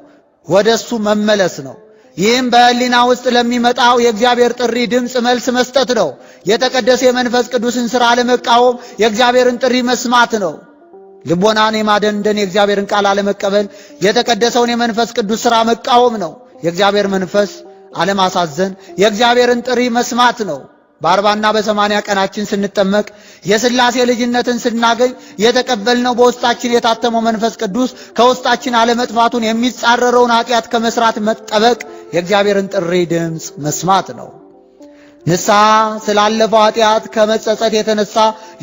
ወደ እሱ መመለስ ነው። ይህም በሕሊና ውስጥ ለሚመጣው የእግዚአብሔር ጥሪ ድምፅ መልስ መስጠት ነው። የተቀደሰ የመንፈስ ቅዱስን ሥራ አለመቃወም የእግዚአብሔርን ጥሪ መስማት ነው። ልቦናን የማደንደን የእግዚአብሔርን ቃል አለመቀበል የተቀደሰውን የመንፈስ ቅዱስ ሥራ መቃወም ነው። የእግዚአብሔር መንፈስ አለማሳዘን የእግዚአብሔርን ጥሪ መስማት ነው። በ40ና በ80 ቀናችን ስንጠመቅ የሥላሴ ልጅነትን ስናገኝ የተቀበልነው በውስጣችን የታተመው መንፈስ ቅዱስ ከውስጣችን አለመጥፋቱን የሚጻረረውን ኃጢአት ከመስራት መጠበቅ የእግዚአብሔርን ጥሪ ድምፅ መስማት ነው። ንስሐ ስላለፈው ኃጢአት ከመጸጸት የተነሳ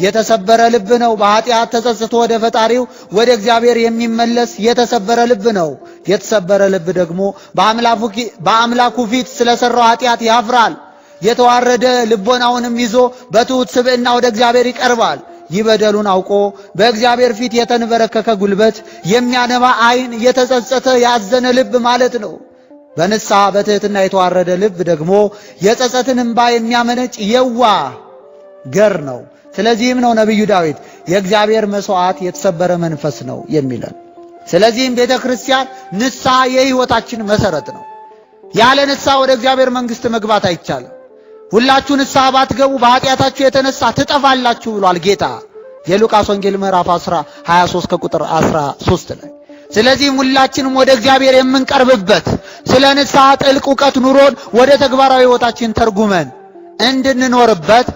የተሰበረ ልብ ነው። በኃጢአት ተጸጽቶ ወደ ፈጣሪው ወደ እግዚአብሔር የሚመለስ የተሰበረ ልብ ነው። የተሰበረ ልብ ደግሞ በአምላኩ ፊት ስለሰራው ኃጢአት ያፍራል። የተዋረደ ልቦናውንም ይዞ በትሑት ስብዕና ወደ እግዚአብሔር ይቀርባል። ይህ በደሉን አውቆ በእግዚአብሔር ፊት የተንበረከከ ጉልበት፣ የሚያነባ ዓይን፣ የተጸጸተ ያዘነ ልብ ማለት ነው። በንስሐ በትሕትና የተዋረደ ልብ ደግሞ የጸጸትን እንባ የሚያመነጭ የዋህ ገር ነው። ስለዚህም ነው ነቢዩ ዳዊት የእግዚአብሔር መሥዋዕት የተሰበረ መንፈስ ነው የሚለን። ስለዚህም ቤተ ክርስቲያን ንስሐ የሕይወታችን መሠረት ነው። ያለ ንስሐ ወደ እግዚአብሔር መንግሥት መግባት አይቻልም። ሁላችሁ ንስሐ ባትገቡ በኃጢአታችሁ የተነሳ ትጠፋላችሁ ብሏል ጌታ የሉቃስ ወንጌል ምዕራፍ 23 ከቁጥር 13 ላይ። ስለዚህም ሁላችንም ወደ እግዚአብሔር የምንቀርብበት ስለ ንስሐ ጥልቅ ዕውቀት ኑሮን ወደ ተግባራዊ ሕይወታችን ተርጉመን እንድንኖርበት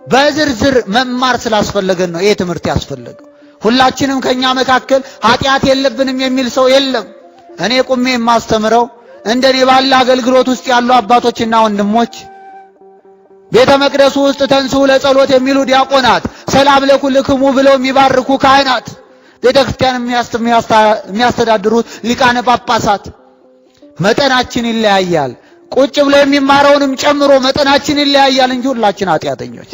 በዝርዝር መማር ስላስፈለገን ነው ይሄ ትምህርት ያስፈልገው። ሁላችንም ከኛ መካከል ኃጢአት የለብንም የሚል ሰው የለም። እኔ ቁሜ የማስተምረው እንደኔ ባለ አገልግሎት ውስጥ ያሉ አባቶችና ወንድሞች፣ ቤተ መቅደሱ ውስጥ ተንሥኡ ለጸሎት የሚሉ ዲያቆናት፣ ሰላም ለኩልክሙ ብለው የሚባርኩ ካህናት፣ ቤተ ክርስቲያን የሚያስተዳድሩት ሊቃነ ጳጳሳት መጠናችን ይለያያል። ቁጭ ብለው የሚማረውንም ጨምሮ መጠናችን ይለያያል እንጂ ሁላችን ኃጢአተኞች።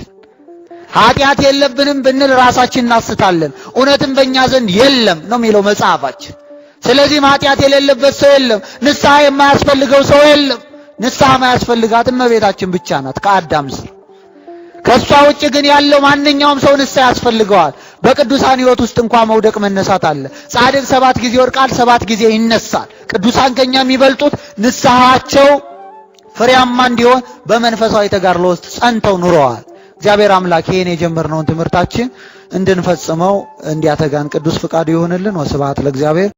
ኃጢአት የለብንም ብንል ራሳችን እናስታለን። እውነትም በእኛ ዘንድ የለም ነው የሚለው መጽሐፋችን። ስለዚህም ኃጢአት የሌለበት ሰው የለም። ንስሐ የማያስፈልገው ሰው የለም። ንስሐ የማያስፈልጋት እመቤታችን ብቻ ናት ከአዳም ስር። ከሷ ውጭ ግን ያለው ማንኛውም ሰው ንስሐ ያስፈልገዋል። በቅዱሳን ሕይወት ውስጥ እንኳን መውደቅ መነሳት አለ። ጻድቅ 7 ጊዜ ይወድቃል፣ 7 ጊዜ ይነሳል። ቅዱሳን ከኛ የሚበልጡት ንስሐቸው ፍሬያማ እንዲሆን በመንፈሳዊ ተጋድሎ ውስጥ ጸንተው ኑረዋል። እግዚአብሔር አምላክ ይሄን የጀመርነውን ትምህርታችን እንድንፈጽመው እንዲያተጋን ቅዱስ ፍቃዱ ይሁንልን። ወስብሐት ለእግዚአብሔር።